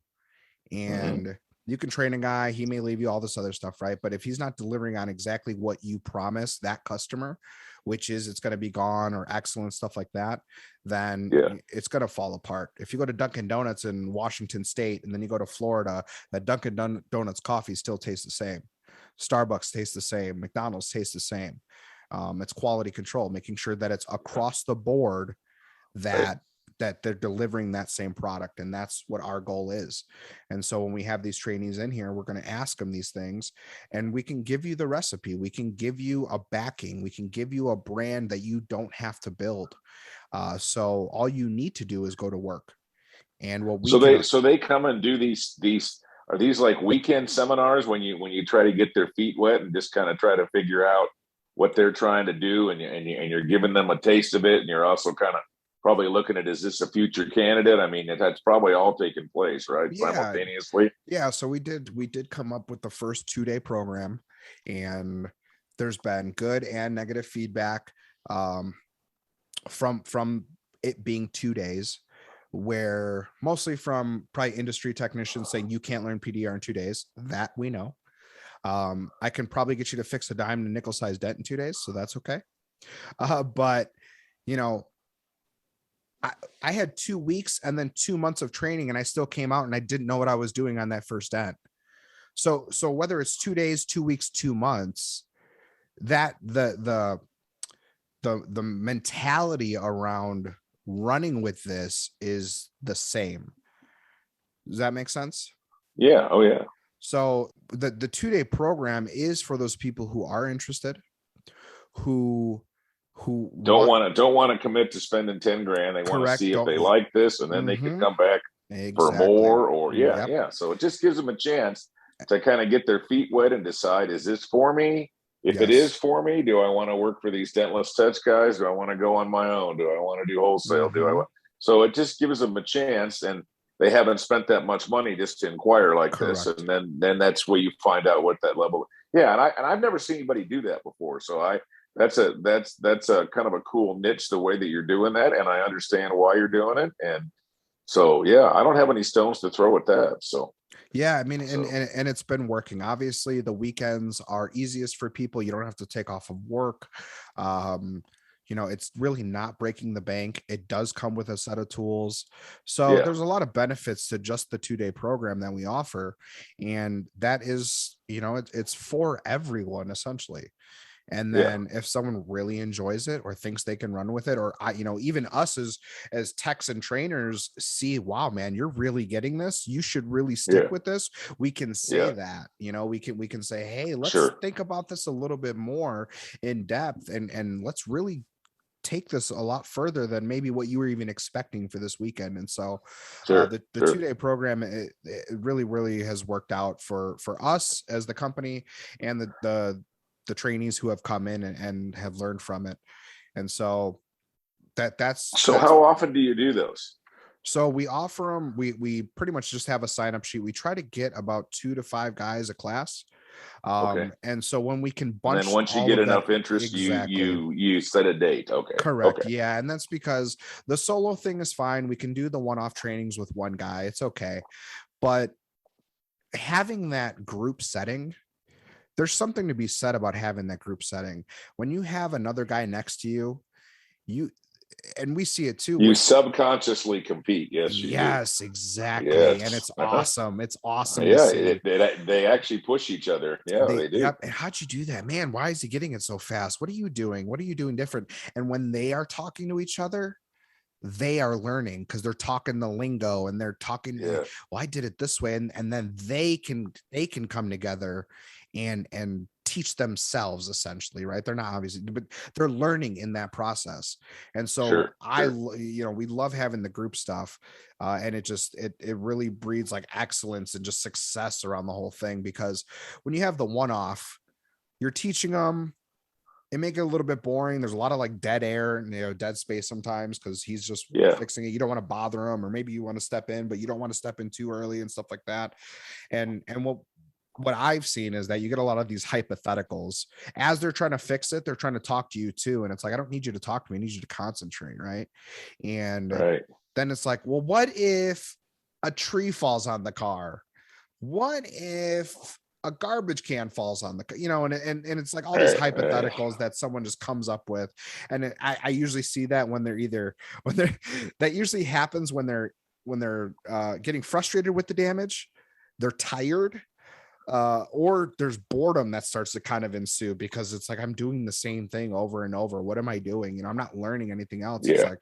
And you can train a guy, he may leave you all this other stuff, right? But if he's not delivering on exactly what you promise that customer, which is it's going to be gone or excellent stuff like that, then it's going to fall apart. If you go to Dunkin' Donuts in Washington State and then you go to Florida, that Dunkin' Donuts coffee still tastes the same. Starbucks tastes the same. McDonald's tastes the same. It's quality control, making sure that it's across the board that they're delivering that same product. And that's what our goal is. And so when we have these trainees in here, we're going to ask them these things, and we can give you the recipe. We can give you a backing. We can give you a brand that you don't have to build. So all you need to do is go to work. And what we so they come and do these are these like weekend seminars when you try to get their feet wet and just kind of try to figure out what they're trying to do, and you're giving them a taste of it, and you're also kind of probably looking at, is this a future candidate? I mean, that's probably all taking place, right? Simultaneously. Yeah. So we did come up with the first 2-day program, and there's been good and negative feedback from it being 2 days. where mostly from probably industry technicians saying you can't learn PDR in 2 days. That we know. I can probably get you to fix a dime and nickel sized dent in 2 days, so that's okay. But you know, I had 2 weeks and then 2 months of training, and I still came out and I didn't know what I was doing on that first dent. So whether it's 2 days, 2 weeks, 2 months, that the mentality around running with this is the same. Does that make sense? Yeah. Oh yeah. So the 2 day program is for those people who are interested, who don't want to commit to spending 10 grand. They want to correct. see if Don't they like this, and then they could mm-hmm, come back for exactly. more, or yeah, Yep. yeah. So it just gives them a chance to kind of get their feet wet and decide, is this for me? If it is Yes. for me, do I want to work for these dentless touch guys? Do I want to go on my own? Do I want to do wholesale? Do I Mm-hmm. want? So it just gives them a chance, and they haven't spent that much money just to inquire like this, Correct. and then that's where you find out what that level. Yeah, and I've never seen anybody do that before, so that's a kind of a cool niche the way that you're doing that, and I understand why you're doing it, and so yeah, I don't have any stones to throw at that. So Yeah, I mean, so and it's been working. Obviously, the weekends are easiest for people. You don't have to take off of work. Um, it's really not breaking the bank. It does come with a set of tools. So yeah, there's a lot of benefits to just the 2 day program that we offer. And that is, it's for everyone essentially. And yeah, then if someone really enjoys it or thinks they can run with it, or even us as techs and trainers see, wow, man, you're really getting this, you should really stick yeah, with this, we can say yeah, that. We can say, hey, let's sure, think about this a little bit more in depth, and let's really take this a lot further than maybe what you were even expecting for this weekend. And so sure, the sure. 2 day program, it really has worked out for us as the company, and the trainees who have come in and have learned from it. And so So that's how often do you do those? so we offer them. We pretty much just have a sign up sheet. We try to get about 2 to 5 guys a class. Okay. And so when we can And then bunch once you all get of that, enough interest, exactly. you set a date. Okay. Correct. Okay. Yeah. And that's because the solo thing is fine. We can do the one-off trainings with one guy. It's okay. But having that group setting, there's something to be said about having that group setting. When you have another guy next to you, you and we see it too You when subconsciously compete. Yes, you do. yes, exactly. And Yes. it's awesome. It's awesome to Yeah. see. They actually push each other. Yeah, They they do. yep. And how'd you do that? Man, why is he getting it so fast? What are you doing? What are you doing different? And when they are talking to each other, they are learning because they're talking the lingo and they're talking, Yeah. well, I did it this way. And then they can come together and teach themselves essentially, right? They're not obviously, but they're learning in that process. And so Sure. Sure. we love having the group stuff. And it really breeds like excellence and just success around the whole thing, because when you have the one-off, you're teaching them, it make it a little bit boring. There's a lot of like dead air and dead space sometimes because he's just Yeah. fixing it. You don't want to bother him, or maybe you want to step in, but you don't want to step in too early and stuff like that. And what I've seen is that you get a lot of these hypotheticals as they're trying to fix it. They're trying to talk to you too, and it's like, I don't need you to talk to me. I need you to concentrate, right? And Right. then it's like, well, what if a tree falls on the car? What if a garbage can falls on the, and it's like all these Right. Right. hypotheticals that someone just comes up with. And I usually see that when they're either when they're that usually happens when they're getting frustrated with the damage, they're tired, or there's boredom that starts to kind of ensue, because it's like, I'm doing the same thing over and over. What am I doing? I'm not learning anything else. It's Yeah. like,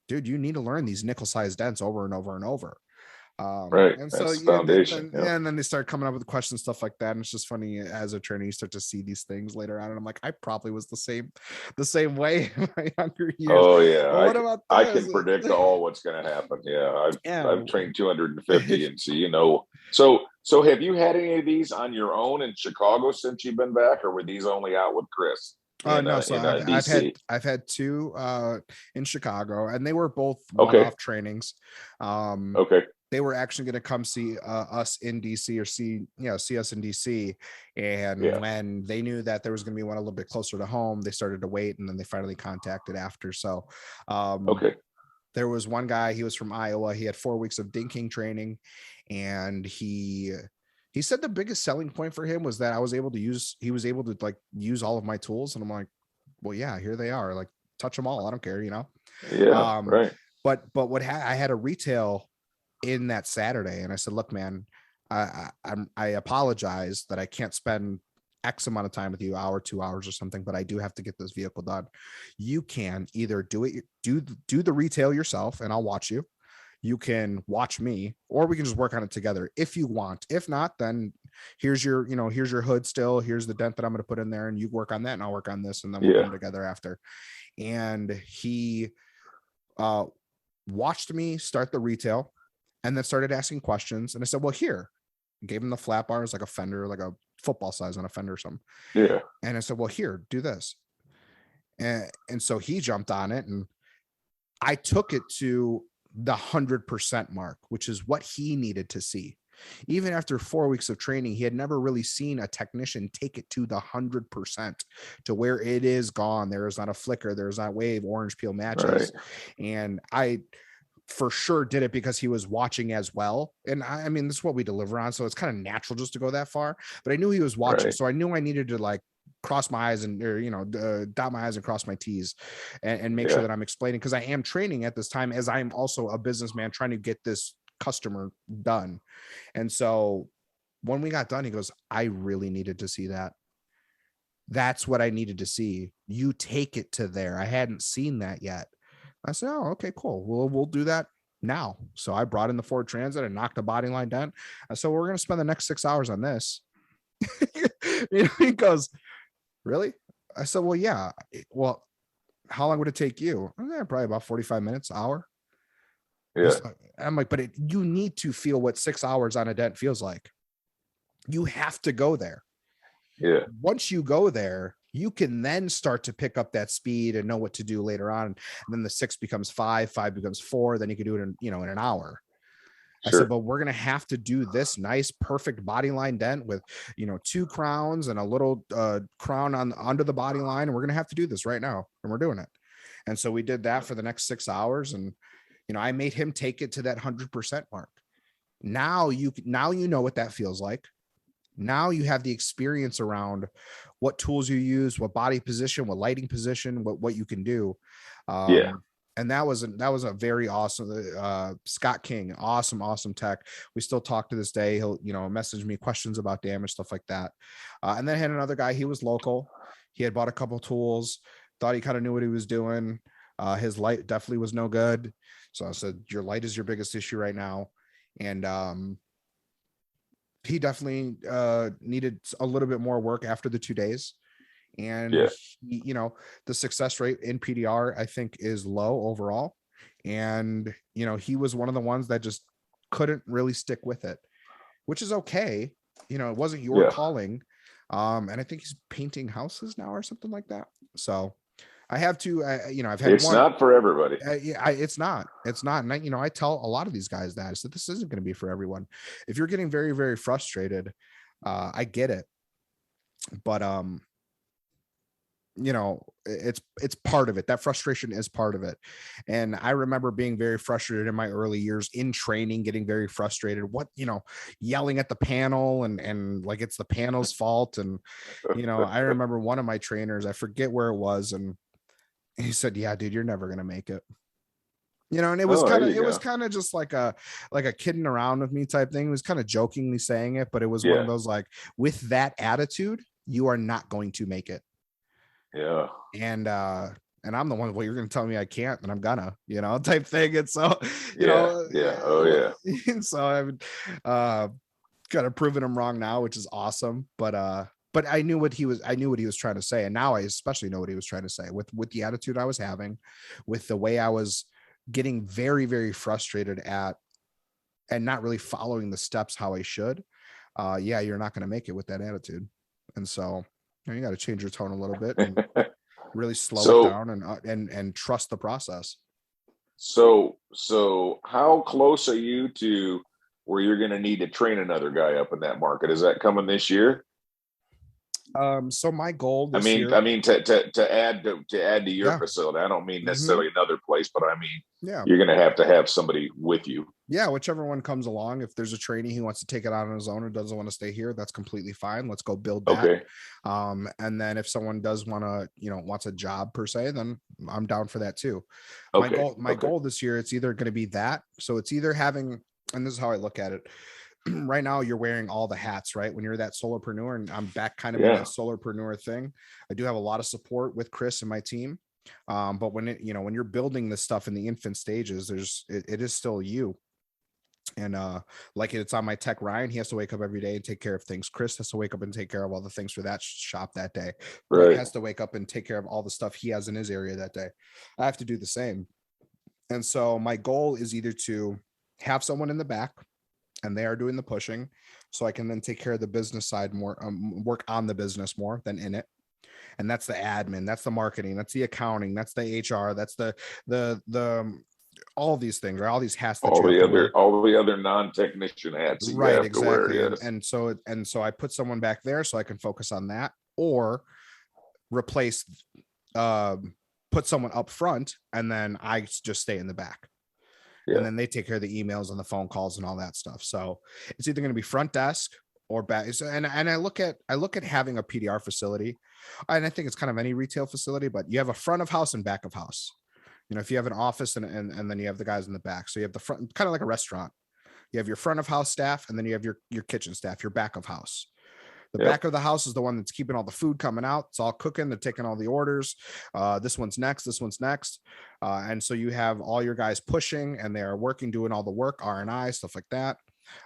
dude, you need to learn these nickel sized dents over and over and over. Right. And so That's the yeah, foundation. Yeah. and then they start coming up with questions, stuff like that. And it's just funny, as a trainer, you start to see these things later on. And I'm like, I probably was the same way in my younger years. Oh yeah. Well, what about I this? can predict all what's going to happen. Yeah. Yeah. I've trained 250, and so have you had any of these on your own in Chicago since you've been back, or were these only out with Chris No, so in I've DC? had two in Chicago, and they were both Okay. one-off trainings. Um, Okay. they were actually going to come see us in DC, or see us in DC. And Yeah. when they knew that there was going to be one a little bit closer to home, they started to wait, and then they finally contacted after. So, um, Okay. There was one guy, he was from Iowa. He had 4 weeks of dinking training, and he said the biggest selling point for him was that he was able to like use all of my tools. And I'm like, well, yeah, here they are. Like, touch them all. I don't care, you know? Yeah, right. But I had a retail in that Saturday, and I said, look, man, I apologize that I can't spend X amount of time with you, hour, 2 hours or something, but I do have to get this vehicle done. You can either do the retail yourself and I'll watch you. You can watch me, or we can just work on it together if you want. If not, then here's your hood still. Here's the dent that I'm going to put in there, and you work on that and I'll work on this, and then we'll come together after. And he watched me start the retail and then started asking questions. And I said, well, here, gave him the flat bars, like a fender, like a football size on a fender or something. Yeah. And I said, well, here, do this. And so he jumped on it, and I took it to the 100% mark, which is what he needed to see. Even after 4 weeks of training, he had never really seen a technician take it to the 100% to where it is gone. There is not a flicker. There is not wave, orange peel matches. Right. And I for sure did it because he was watching as well. And I mean, this is what we deliver on. So it's kind of natural just to go that far, but I knew he was watching. Right. So I knew I needed to like cross my I's and, dot my I's and cross my T's and make sure that I'm explaining, because I am training at this time as I'm also a businessman trying to get this customer done. And so when we got done, he goes, I really needed to see that. That's what I needed to see. You take it to there. I hadn't seen that yet. I said, oh, okay, cool. We'll do that now. So I brought in the Ford Transit and knocked the body line down. I said, we're going to spend the next 6 hours on this. He goes, really? I said, well, yeah. Well, how long would it take you? Probably about 45 minutes, hour. Yeah. I'm like, but you need to feel what 6 hours on a dent feels like. You have to go there. Yeah. Once you go there, you can then start to pick up that speed and know what to do later on. And then the 6 becomes 5, 5 becomes 4. Then you can do it in an hour. Sure. I said, but we're going to have to do this nice, perfect body line dent with, 2 crowns and a little crown under the body line. And we're going to have to do this right now. And we're doing it. And so we did that for the next 6 hours. And, I made him take it to that 100% mark. Now you know what that feels like. Now you have the experience around what tools you use, what body position, what lighting position, what you can do. And that was a very awesome, Scott King, awesome tech. We still talk to this day. He'll, message me questions about damage, stuff like that. And then I had another guy, he was local. He had bought a couple tools, thought he kind of knew what he was doing. His light definitely was no good. So I said, your light is your biggest issue right now. And, he definitely needed a little bit more work after the 2 days. And, the success rate in PDR, I think, is low overall. And, he was one of the ones that just couldn't really stick with it, which is okay. It wasn't your calling. And I think he's painting houses now or something like that. So I have to, I've had it's not for everybody. It's not. And I tell a lot of these guys that I said, this isn't going to be for everyone. If you're getting very, very frustrated, I get it. But, it's part of it. That frustration is part of it. And I remember being very frustrated in my early years in training, getting very frustrated, yelling at the panel and like, it's the panel's fault. And, I remember one of my trainers, I forget where it was. And he said, yeah, dude, you're never going to make it. And it was kind of just like a kidding around with me type thing. It was kind of jokingly saying it, but it was one of those, like, with that attitude, you are not going to make it. Yeah. And I'm the one, well, you're going to tell me I can't, and I'm gonna, type thing. And so, Oh yeah. And so I've kind of proven him wrong now, which is awesome. But I knew what he was trying to say. And now I especially know what he was trying to say with the attitude I was having, with the way I was getting very, very frustrated at, and not really following the steps how I should. You're not going to make it with that attitude. And so you got to change your tone a little bit and really slow it down and trust the process. So how close are you to where you're going to need to train another guy up in that market? Is that coming this year? So my goal I this mean, year, to add to your yeah, facility. I don't mean hmm, necessarily another place, but I mean yeah, you're going to have somebody with you. yeah, whichever one comes along. If there's a trainee who wants to take it out on his own or doesn't want to stay here, that's completely fine. Let's go build that. Okay. And then if someone does want to, wants a job per se, then I'm down for that too. Okay. My Okay. goal this year, it's either going to be that. So it's either having, and this is how I look at it. Right now, you're wearing all the hats, right? When you're that solopreneur, and I'm back kind of in that Yeah. solopreneur thing. I do have a lot of support with Chris and my team. But when when you're building this stuff in the infant stages, it is still you. And like it's on my tech. Ryan, he has to wake up every day and take care of things. Chris has to wake up and take care of all the things for that shop that day. Greg Right. has to wake up and take care of all the stuff he has in his area that day. I have to do the same. And so my goal is either to have someone in the back and they are doing the pushing, so I can then take care of the business side more, work on the business more than in it. And that's the admin, that's the marketing, that's the accounting, that's the HR, that's the all these things, right? All these hats that you have to wear. All the other non-technician hats that you Right, have to wear. exactly. Yes. And so I put someone back there so I can focus on that, or replace, put someone up front and then I just stay in the back. And Yeah. then they take care of the emails and the phone calls and all that stuff. So it's either going to be front desk or back. And I look at having a PDR facility, and I think it's kind of any retail facility, but you have a front of house and back of house. If you have an office and then you have the guys in the back. So you have the front, kind of like a restaurant. You have your front of house staff, and then you have your kitchen staff, your back of house. The Yep. back of the house is the one that's keeping all the food coming out. It's all cooking. They're taking all the orders. This one's next. This one's next. And so you have all your guys pushing, and they are working, doing all the work, R&I, stuff like that.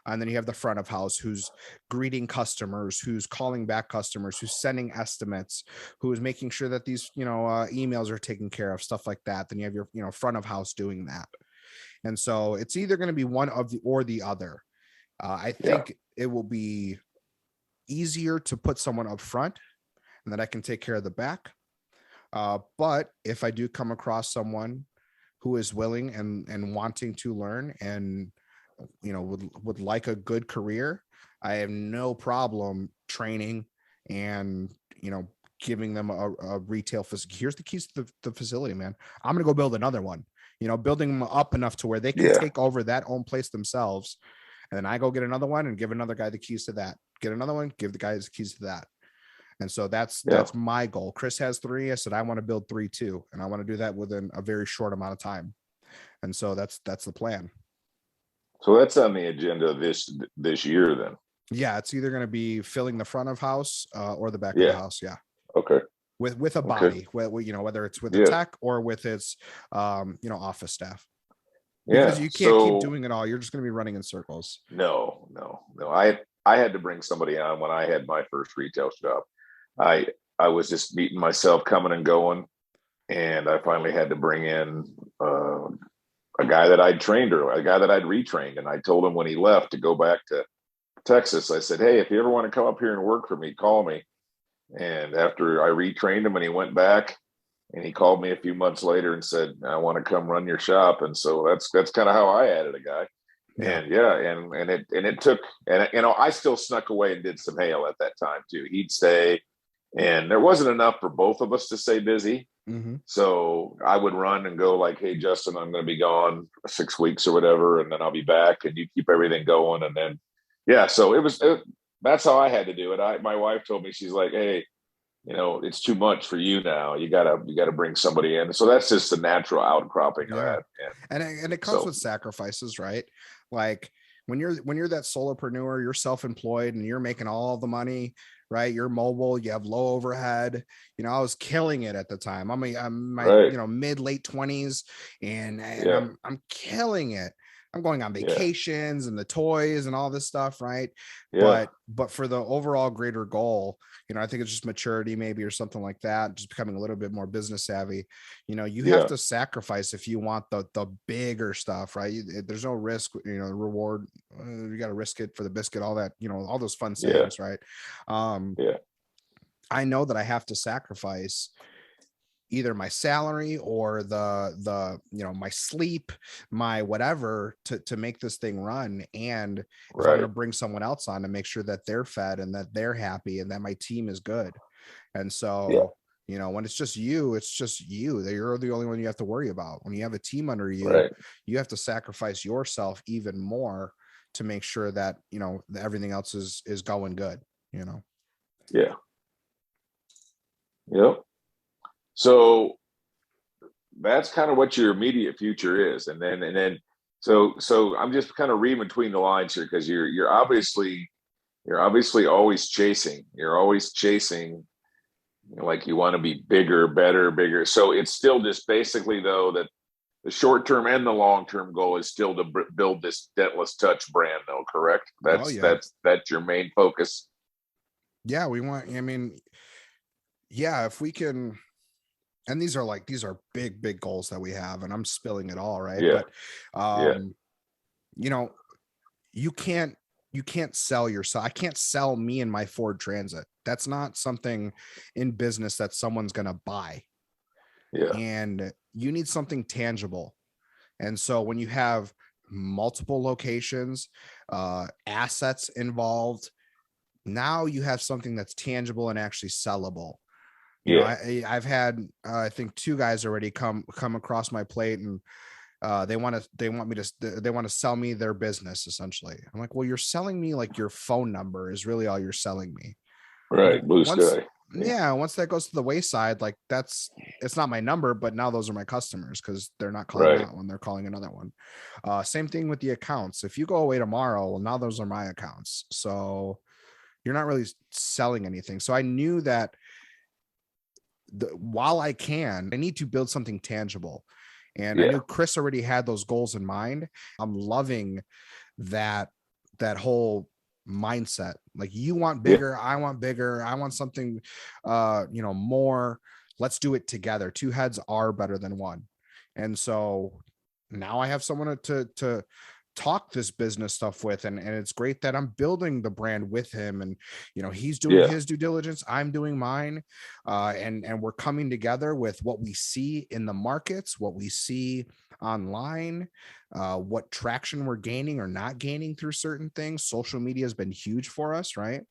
And then you have the front of house who's greeting customers, who's calling back customers, who's sending estimates, who is making sure that these, emails are taken care of, stuff like that. Then you have your, front of house doing that. And so it's either going to be one of the or the other. I Yeah. think it will be easier to put someone up front and that I can take care of the back. But if I do come across someone who is willing and wanting to learn and would like a good career, I have no problem training and giving them a retail facility. Here's the keys to the facility, man. I'm gonna go build another one. Building them up enough to where they can Yeah. take over that own place themselves, and then I go get another one and give another guy the keys to that. Get another one, give the guys the keys to that. And so that's Yeah. my goal. Chris has 3. I said I want to build 3 too, and I want to do that within a very short amount of time. And so that's the plan. So that's on the agenda this year then. Yeah, it's either going to be filling the front of house or the back of the Yeah. house. Yeah, Okay. with a Okay. body, whether it's with the Yeah. tech or with its office staff, because Yeah. you can't keep So doing it all. You're just going to be running in circles. no. I had to bring somebody on when I had my first retail job. I was just meeting myself coming and going, and I finally had to bring in a guy that I'd trained or a guy that I'd retrained. And I told him when he left to go back to Texas, I said, "Hey, if you ever want to come up here and work for me, call me." And after I retrained him and he went back, and he called me a few months later and said, "I want to come run your shop." And so that's kind of how I added a guy. Yeah, And yeah, and it took, and I still snuck away and did some hail at that time too. He'd stay, and there wasn't enough for both of us to stay busy. mm-hmm. So I would run and go like, "Hey, Justin, I'm going to be gone 6 weeks or whatever, and then I'll be back." And you keep everything going, and then yeah. So that's how I had to do it. My wife told me, she's like, "Hey, it's too much for you now. You gotta bring somebody in." So that's just the natural outcropping of Yeah, that. and it comes So with sacrifices, right? Like when you're that solopreneur, you're self-employed and you're making all the money, right? You're mobile, you have low overhead. I was killing it at the time. I'm my right, mid late 20s, and yeah, I'm killing it. I'm going on yeah, vacations and the toys and all this stuff, right? yeah, But for the overall greater goal, I think it's just maturity maybe or something like that, just becoming a little bit more business savvy. You have yeah, to sacrifice if you want the bigger stuff, right? There's no risk, reward. You got to risk it for the biscuit, all that, all those fun yeah, sayings, right? um yeah, I know that I have to sacrifice either my salary or my sleep, my whatever, to make this thing run. And if I'm going to Right. bring someone else on, to make sure that they're fed and that they're happy and that my team is good. And Yeah. so, when it's just you, that you're the only one you have to worry about. When you have a team under you, Right. you have to sacrifice yourself even more to make sure that, that everything else is going good, Yeah. Yep. So that's kind of what your immediate future is. So I'm just kind of reading between the lines here, because you're obviously always chasing. You're always chasing, like you want to be bigger, better, bigger. So it's still just basically, though, that the short term and the long term goal is still to build this Dentless Touch brand, though, correct? oh That's yeah. that's your main focus. Yeah, yeah, if we can. And these are big goals that we have, and I'm spilling it all, right? Yeah. But Yeah. you know you can't sell yourself. I can't sell me and my Ford Transit. That's not something in business that someone's going to buy. Yeah. And you need something tangible. And so when you have multiple locations, assets involved, now you have something that's tangible and actually sellable. Yeah. I've had I think two guys already come across my plate, and they want to sell me their business. Essentially, I'm like, well, you're selling me like your phone number is really all you're selling me. Right. Well, Blue once sky. Yeah. yeah, once that goes to the wayside, like it's not my number, but now those are my customers, because they're not calling Right. that one, they're calling another one. Same thing with the accounts. If you go away tomorrow, well, now those are my accounts. So you're not really selling anything. So I knew that while I need to build something tangible. And I Yeah. knew Chris already had those goals in mind. I'm loving that whole mindset. Like, you want Yeah. bigger, I want bigger, I want something more. Let's do it together. Two heads are better than one. And so now I have someone to talk this business stuff with, and it's great that I'm building the brand with him, and he's doing Yeah. his due diligence, I'm doing mine, and we're coming together with what we see in the markets, what we see online, what traction we're gaining or not gaining through certain things. Social media has been huge for us, right?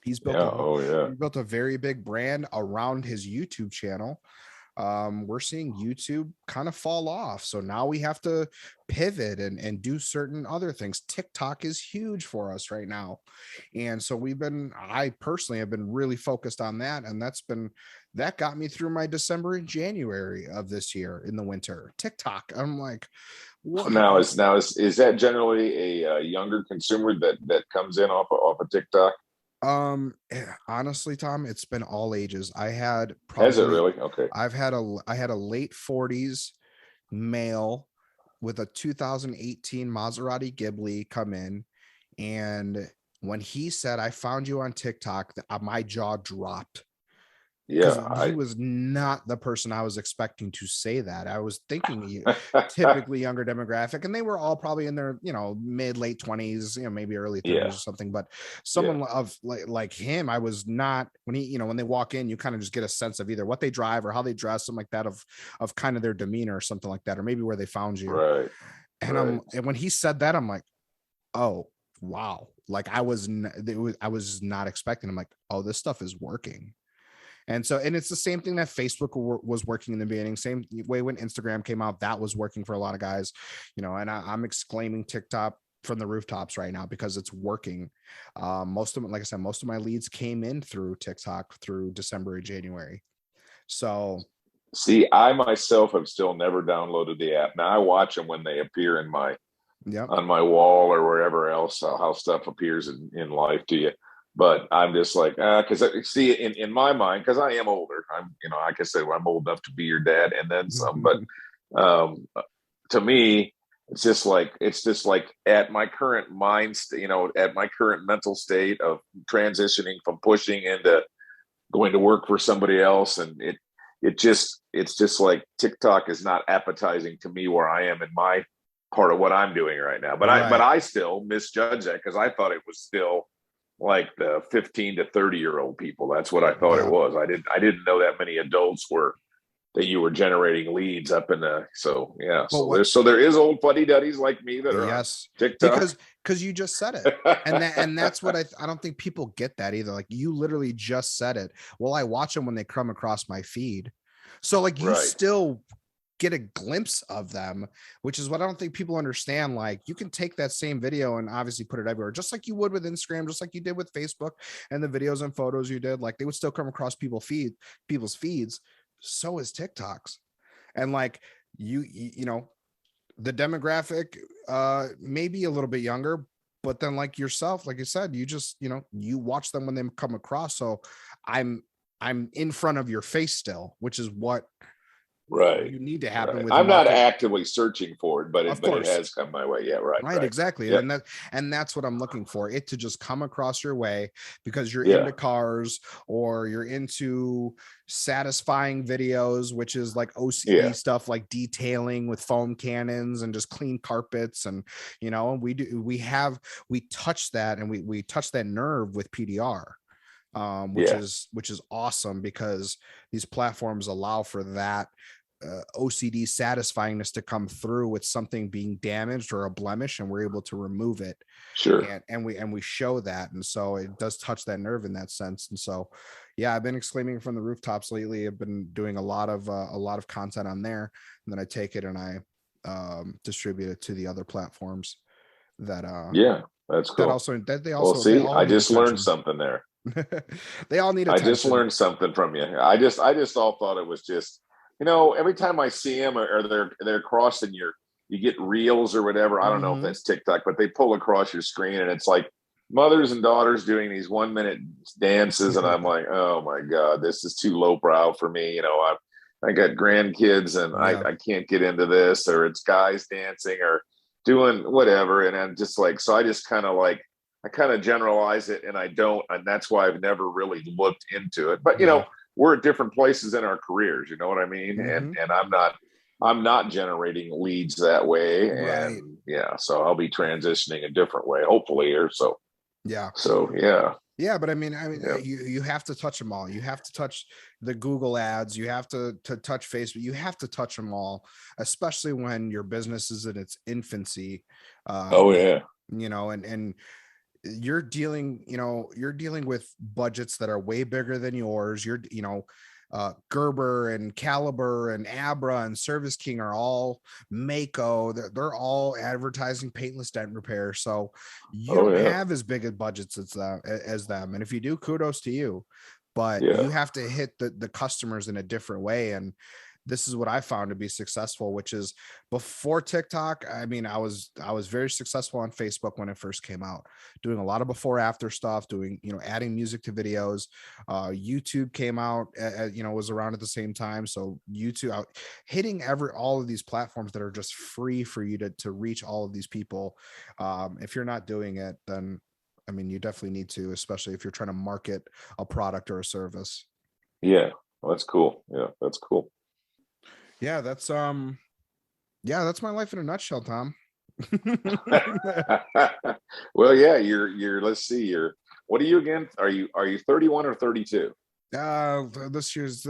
He's built Yeah. Oh yeah. a very big brand around his YouTube channel. We're seeing YouTube kind of fall off. So now we have to pivot and do certain other things. TikTok is huge for us right now. And so I personally have been really focused on that. And that got me through my December and January of this year in the winter. TikTok. I'm like, what? Now is that generally a younger consumer that comes in off of TikTok? Honestly, Tom, it's been all ages. I had Has it probably really? Okay. I had a late 40s male with a 2018 Maserati Ghibli come in, and when he said, "I found you on TikTok," my jaw dropped, because Yeah. he I was not the person I was expecting to say that. I was thinking typically younger demographic, and they were all probably in their mid late 20s, maybe early 30s yeah. or something. But Yeah. someone of like him, I was not. When when they walk in, you kind of just get a sense of either what they drive or how they dress, something like that, of kind of their demeanor or something like that, or maybe where they found you. Right. Right. And when he said that, I'm like, oh wow, like I was not expecting. I'm like, oh, this stuff is working. And it's the same thing that Facebook was working in the beginning. Same way when Instagram came out, that was working for a lot of guys, and I'm exclaiming TikTok from the rooftops right now because it's working. Like I said, most of my leads came in through TikTok through December and January. So, See, I myself have still never downloaded the app. Now I watch them when they appear yep. on my wall or wherever else, how stuff appears in life to you. But I'm just like, because see, in my mind, because I am older, like I said, I'm old enough to be your dad and then some. But um, to me, it's just like at my current at my current mental state of transitioning from pushing into going to work for somebody else, and it's just like TikTok is not appetizing to me where I am in my part of what I'm doing right now. But Right. I still misjudge that because I thought it was still like the 15 to 30-year-old people. That's what I thought it Yeah. was. I didn't know that many adults were that you were generating leads up in the, so yeah. But So there is old fuddy duddies like me that are on yes, TikTok. because you just said it. And that's what I don't think people get that either. Like you literally just said it. Well, I watch them when they come across my feed. So like you Right. still get a glimpse of them, which is what I don't think people understand. Like you can take that same video and obviously put it everywhere, just like you would with Instagram, just like you did with Facebook and the videos and photos you did. Like they would still come across people's feeds. So is TikToks. And like you know, the demographic may be a little bit younger, but then like yourself, like you said, you just, you know, you watch them when they come across. So i'm I'm in front of your face still, which is what Right. you need to happen Right. with I'm not market. actively searching for it, but Of it course. has come my way. Yeah. Right. Right, Right. exactly. Yep. And that's what I'm looking for. It to just come across your way because you're Yeah. into cars or you're into satisfying videos, which is like OCD Yeah. stuff like detailing with foam cannons and just clean carpets. And you know, we touch that, and we touch that nerve with PDR. Yeah. Which is awesome because these platforms allow for that OCD satisfyingness to come through with something being damaged or a blemish, and we're able to remove it. Sure. And we show that, and so it does touch that nerve in that sense. And so, yeah, I've been exclaiming from the rooftops lately. I've been doing a lot of content on there, and then I take it and I distribute it to the other platforms that Yeah. That's cool. they Well, also they see, all I need just learned attention. something there. They all need I just attention. learned something from you. I just all thought it was just, every time I see them or they're crossing you get reels or whatever. I don't know if Mm-hmm. that's TikTok, but they pull across your screen and it's like mothers and daughters doing these 1 minute dances. And I'm like, oh my God, this is too lowbrow for me. I got grandkids and Yeah. I can't get into this, or it's guys dancing or doing whatever. And I'm just like, so I just kind of like, I kind of generalize it and I don't. And that's why I've never really looked into it. But, Yeah. we're at different places in our careers. You know what I mean? Mm-hmm. And I'm not generating leads that way. Right. And yeah, so I'll be transitioning a different way, hopefully here. Yeah. So yeah. Yeah, but I mean, Yeah. you have to touch them all. You have to touch the Google ads. You have to touch Facebook. You have to touch them all, especially when your business is in its infancy. Oh Um, yeah. and you're dealing with budgets that are way bigger than yours. Gerber and Caliber and Abra and Service King are all Mako. They're all advertising paintless dent repair. So you Oh don't yeah. have as big a budgets as them. And if you do, kudos to you. But Yeah. you have to hit the customers in a different way. And this is what I found to be successful, which is before TikTok. I mean, I was very successful on Facebook when it first came out, doing a lot of before after stuff, doing, adding music to videos. YouTube came out, was around at the same time. So YouTube hitting all of these platforms that are just free for you to reach all of these people. If you're not doing it, then I mean, you definitely need to, especially if you're trying to market a product or a service. Yeah. Well, that's cool. Yeah, that's cool. Yeah, that's my life in a nutshell, Tom. Well, yeah, you're let's see, what are you again? Are you 31 or 32? This year's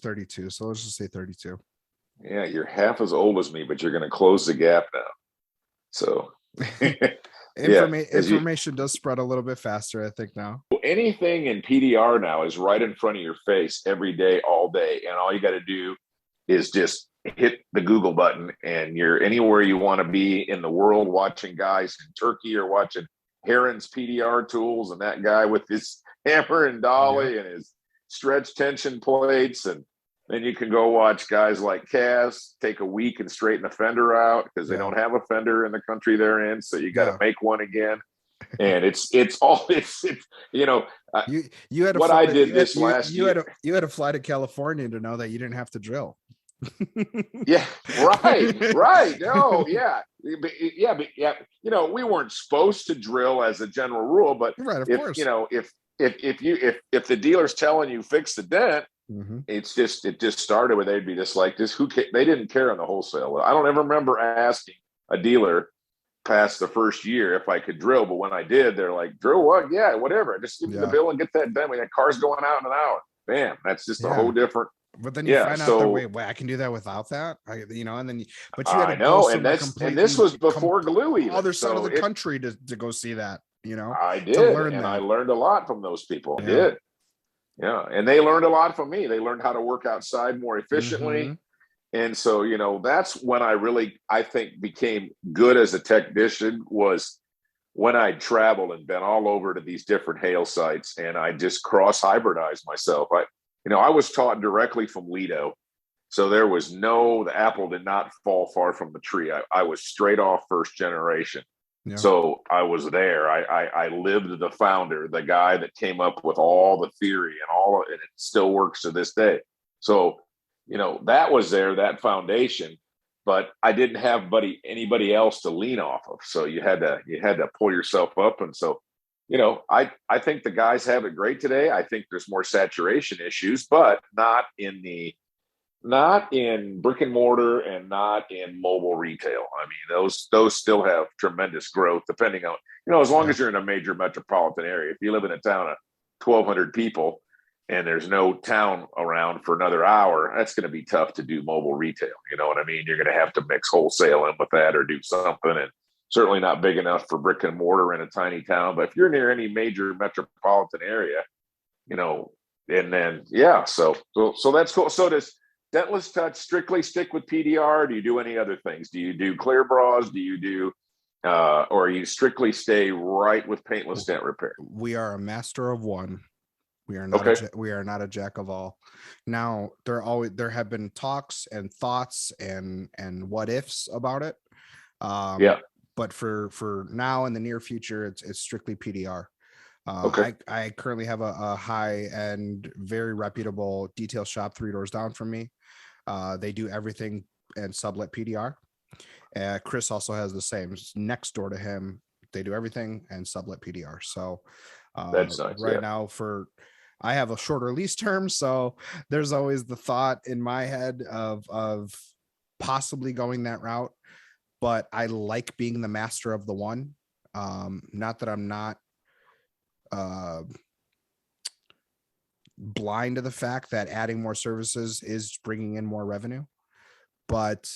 32, so let's just say 32. Yeah, you're half as old as me, but you're going to close the gap now. So, yeah, as you Information does spread a little bit faster, I think now. anything in PDR now is right in front of your face every day, all day, and all you got to do is just hit the Google button, and you're anywhere you want to be in the world, watching guys in Turkey or watching Heron's PDR tools, and that guy with his hammer and dolly Yep. and his stretch tension plates. And then you can go watch guys like Cass take a week and straighten a fender out because they Yeah. don't have a fender in the country they're in. So you got to Yeah. make one again. And it's all it's You had to what fly I to, did this last year. you had to fly to California to know that you didn't have to drill. Yeah, right. No, yeah. Yeah. We weren't supposed to drill as a general rule, but Right, of if course. if the dealer's telling you fix the dent, Mm-hmm. it just started with, they'd be just like this. They didn't care on the wholesale. I don't ever remember asking a dealer past the first year if I could drill, but when I did, they're like, drill what? Yeah, whatever. Just give me the Yeah. bill and get that done. That car's going out in an hour. Bam, that's just a Yeah. whole different But then you Yeah. find out that So wait, I can do that without that. And then but you had to I go know, and somewhere this was completely before glue even. other side of So the country to go see that, I to did, learn and I that. learned a lot from those people. I Yeah. did. Yeah, and they learned a lot from me. They learned how to work outside more efficiently. Mm-hmm. And so, that's when I think became good as a technician, was when I traveled and been all over to these different hail sites, and I just cross hybridized myself. I was taught directly from Lido. So the apple did not fall far from the tree. I was straight off first generation. Yeah. So I was there. I lived the founder, the guy that came up with all the theory and all of it. It still works to this day. So, that was there, that foundation, but I didn't have anybody else to lean off of. So you had to pull yourself up. And so, I think the guys have it great today. I think there's more saturation issues, but not in brick and mortar and not in mobile retail. I mean, those still have tremendous growth, depending on, as long Yeah. as you're in a major metropolitan area. If you live in a town of 1,200 people and there's no town around for another hour, that's going to be tough to do mobile retail. You know what I mean? You're going to have to mix wholesale in with that or do something, and certainly not big enough for brick and mortar in a tiny town. But if you're near any major metropolitan area, and then, yeah, so that's cool. So does Dentless Touch strictly stick with PDR? Do you do any other things? Do you do clear bras? Do you do, or you strictly stay right with paintless dent repair? We are a master of one. We are not Okay. we are not a jack of all. Now there have been talks and thoughts and what ifs about it. Yeah. But for now in the near future, it's strictly PDR. Okay. I currently have a high end, very reputable detail shop 3 doors down from me. They do everything and sublet PDR. Chris also has the same. It's next door to him. They do everything and sublet PDR. So That's nice. right Yeah. now I have a shorter lease term, so there's always the thought in my head of possibly going that route. But I like being the master of the one. Not that I'm not blind to the fact that adding more services is bringing in more revenue, but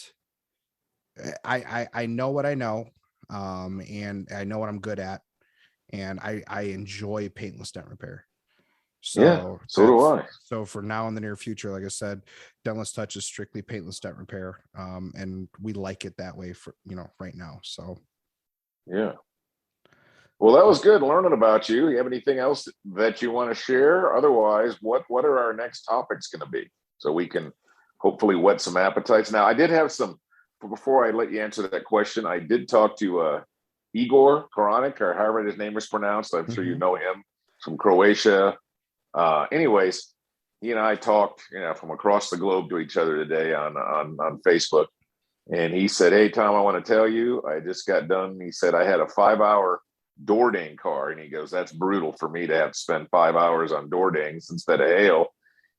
I know what I know, and I know what I'm good at, and I enjoy paintless dent repair. Yeah. So So do I. so for now in the near future, like I said, Dentless Touch is strictly paintless dent repair, and we like it that way for right now. So Yeah. Well, that was good learning about you. You have anything else that you want to share? Otherwise, what are our next topics going to be, so we can hopefully whet some appetites? Now, I did have some, before I let you answer that question, I did talk to Igor Koranic, or however his name is pronounced. I'm sure you know him, from Croatia. Anyways, he and I talked, from across the globe to each other today on Facebook. And he said, "Hey, Tom, I want to tell you, I just got done." He said, "I had a 5-hour door ding car." And he goes, "That's brutal for me to have to spend 5 hours on door dings instead of hail."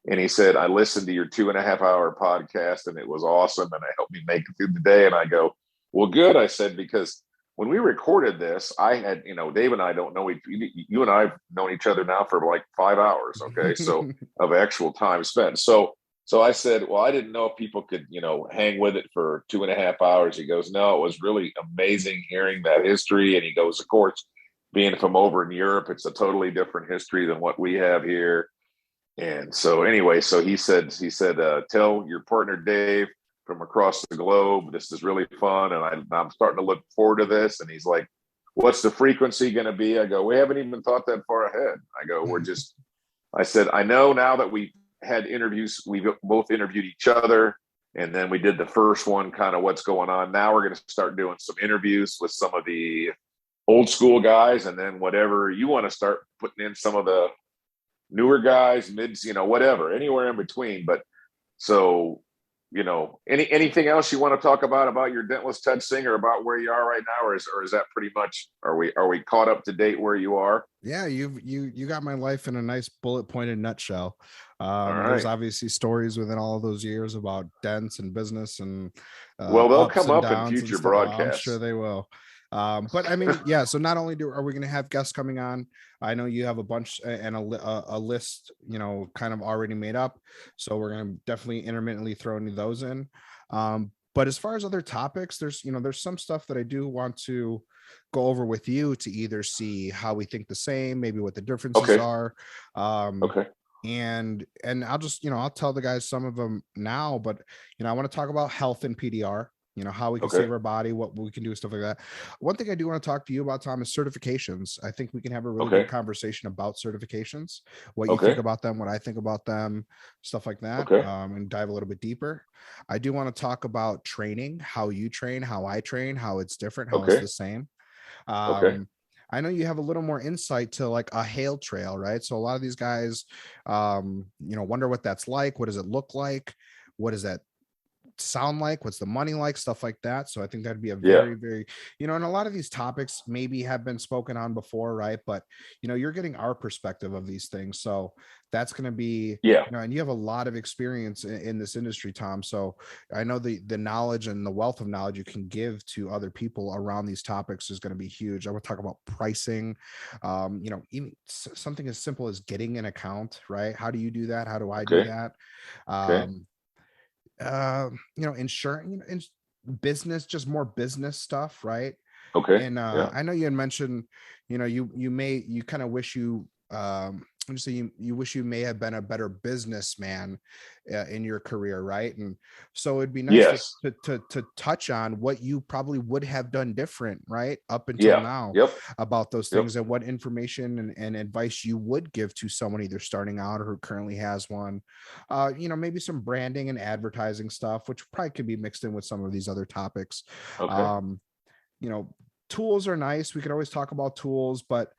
And he said, "I listened to your 2.5-hour podcast and it was awesome. And it helped me make it through the day." And I go, "Well, good." I said, "Because when we recorded this, I had, Dave and I don't know, you and I have known each other now for like 5 hours. Okay. So of actual time spent. So I said, well, I didn't know if people could, hang with it for 2.5 hours. He goes, "No, it was really amazing hearing that history." And he goes, "Of course, being from over in Europe, it's a totally different history than what we have here." And so anyway, so he said, "Tell your partner, Dave, from across the globe, this is really fun. And I'm starting to look forward to this." And he's like, "What's the frequency going to be?" I go, "We haven't even thought that far ahead." I go, I said, "I know now that we had interviews, we both interviewed each other, and then we did the first one, kind of what's going on. Now we're going to start doing some interviews with some of the old school guys, and then whatever you want to start putting in, some of the newer guys, mids, whatever, anywhere in between." But so, anything else you want to talk about your Dentless Touch thing, or about where you are right now, or is that pretty much, are we caught up to date where you are? Yeah, you got my life in a nice bullet pointed nutshell. All There's right. obviously stories within all of those years about dents and business and Well, they'll ups come and up in downs and future stuff. Oh, I'm sure broadcasts. they will. But I mean, yeah, so not only are we going to have guests coming on, I know you have a bunch and a list, kind of already made up, so we're going to definitely intermittently throw any of those in. But as far as other topics, there's some stuff that I do want to go over with you to either see how we think the same, maybe what the differences Okay. are. Okay. And I'll just, I'll tell the guys some of them now, but I want to talk about health and PDR, how we can Okay. save our body, what we can do, stuff like that. One thing I do want to talk to you about, Tom, is certifications. I think we can have a really good Okay. conversation about certifications, what you think Okay. about them, what I think about them, stuff like that, Okay. and dive a little bit deeper. I do want to talk about training, how you train, how I train, how it's different, how it's Okay. the same. Okay. I know you have a little more insight to like a hail trail, right? So a lot of these guys, wonder what that's like. What does it look like? What does that sound like? What's the money like? Stuff like that. So I think that'd be a Yeah. very, very, and a lot of these topics maybe have been spoken on before, right? But you're getting our perspective of these things. So that's going to be, Yeah. and you have a lot of experience in this industry, Tom. So I know the knowledge and the wealth of knowledge you can give to other people around these topics is going to be huge. I would talk about pricing, even something as simple as getting an account, right? How do you do that? How do I do Okay. that? Okay. Insurance, business, just more business stuff, right? Okay. And Yeah. I know you had mentioned, you kind of wish you I'm just saying you wish you may have been a better businessman in your career, right? And so it'd be nice Yes. to touch on what you probably would have done different, right, up until Yeah. now, Yep. about those Yep. things, and what information and advice you would give to someone either starting out or who currently has one. Maybe some branding and advertising stuff, which probably could be mixed in with some of these other topics. Okay. um, Tools are nice. We could always talk about tools, but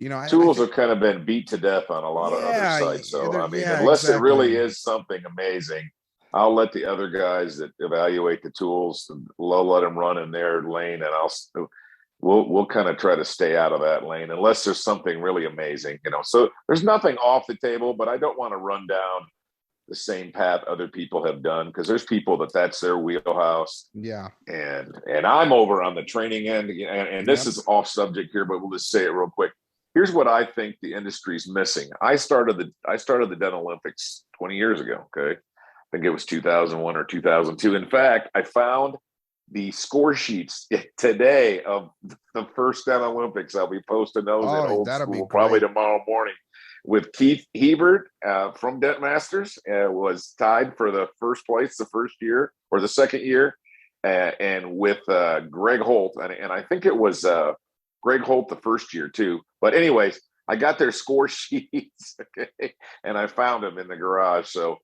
I Tools think, have kind of been beat to death on a lot of other yeah, sites. So, I mean, yeah, unless it really exactly. is something amazing, I'll let the other guys that evaluate the tools, let them run in their lane, and we'll kind of try to stay out of that lane unless there's something really amazing, So there's nothing off the table, but I don't want to run down the same path other people have done, because there's people that's their wheelhouse, Yeah. and I'm over on the training end, and this Yep. is off subject here, but we'll just say it real quick. Here's what I think the industry's missing. I started the Dental Olympics 20 years ago. Okay, I think it was 2001 or 2002. In fact, I found the score sheets today of the first Dental Olympics. I'll be posting those in Oh, old that'll be school probably great. tomorrow morning. With Keith Hebert from Dent Masters, was tied for the first place the first year or the second year, and with Greg Holt, and I think it was Greg Holt the first year too. But anyways, I got their score sheets, okay, and I found them in the garage. So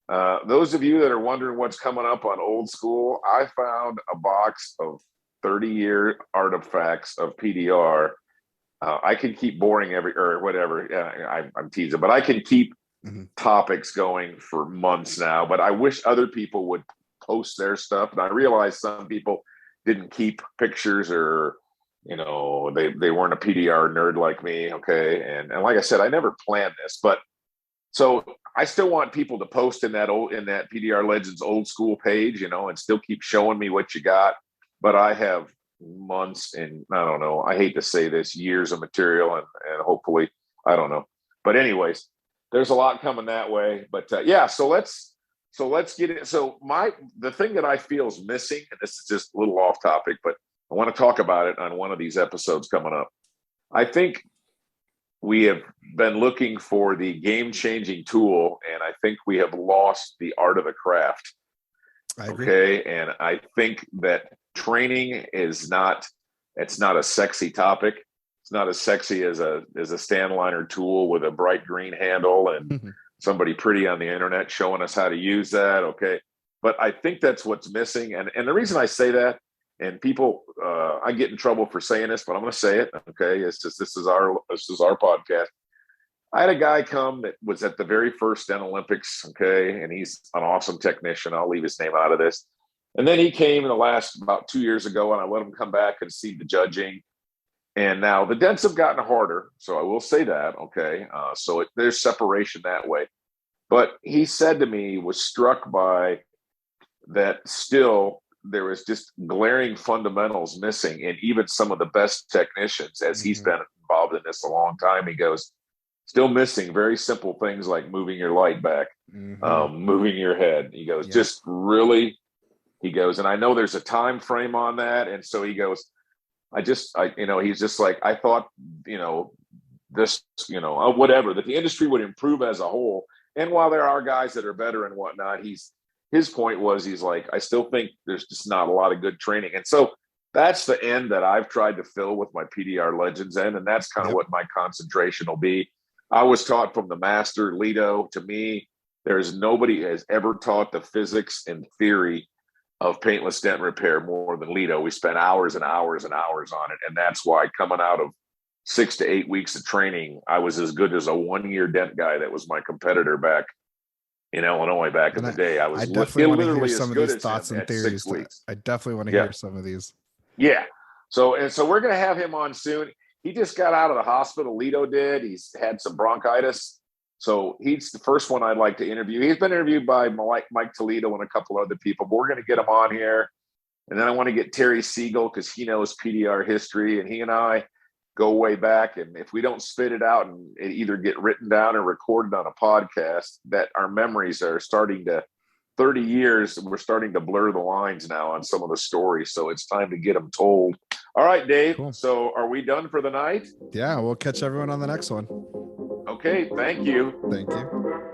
those of you that are wondering what's coming up on old school, I found a box of 30-year artifacts of PDR. I can keep boring or whatever. I'm teasing, but I can keep Mhm. topics going for months now. But I wish other people would post their stuff. And I realize some people didn't keep pictures, or they weren't a PDR nerd like me. Okay, and like I said, I never planned this, but so I still want people to post in that PDR Legends old school page, and still keep showing me what you got. But I have months, and I don't know, I hate to say this, years of material, and hopefully, I don't know. But anyways, there's a lot coming that way. But yeah, so let's get it. So the thing that I feel is missing, and this is just a little off topic, but I want to talk about it on one of these episodes coming up. I think we have been looking for the game-changing tool, and I think we have lost the art of the craft. I agree. Okay, and I think that training it's not a sexy topic. It's not as sexy as a Stanliner tool with a bright green handle and somebody pretty on the internet showing us how to use that. Okay, but I think that's what's missing, and the reason I say that, and people, I get in trouble for saying this, but I'm going to say it. Okay, it's just this is our podcast. I had a guy come that was at the very first Dental Olympics. Okay, and he's an awesome technician. I'll leave his name out of this. And then he came in the last about 2 years ago, and I let him come back and see the judging. And now the dents have gotten harder, so I will say that. Okay, so there's separation that way. But he said to me, he was struck by that still there was just glaring fundamentals missing in even some of the best technicians, as he's been involved in this a long time. He goes, still missing very simple things like moving your light back, moving your head. He goes, just really, he goes, and I know there's a time frame on that. And so he goes, he's just like, I thought, this, whatever, that the industry would improve as a whole. And while there are guys that are better and whatnot, his point was, he's like, I still think there's just not a lot of good training. And so that's the end that I've tried to fill with my PDR Legends end. And that's kind of what my concentration will be. I was taught from the master, Lito. To me, there's nobody has ever taught the physics and theory of paintless dent repair more than Lito. We spent hours and hours and hours on it. And that's why, coming out of 6 to 8 weeks of training, I was as good as a 1-year dent guy that was my competitor back in Illinois back in the day. I definitely want to hear literally some as of good these as thoughts him and at theories. 6 weeks. I definitely want to hear some of these. Yeah. So we're going to have him on soon. He just got out of the hospital. Lito did. He's had some bronchitis. So he's the first one I'd like to interview. He's been interviewed by Mike Toledo and a couple other people, but we're going to get him on here. And then I want to get Terry Siegel, because he knows PDR history, and he and I go way back. And if we don't spit it out and it either get written down or recorded on a podcast, that our memories are starting to, 30 years, we're starting to blur the lines now on some of the stories. So it's time to get them told. All right, Dave. Cool. So are we done for the night? Yeah, we'll catch everyone on the next one. Okay, thank you. Thank you.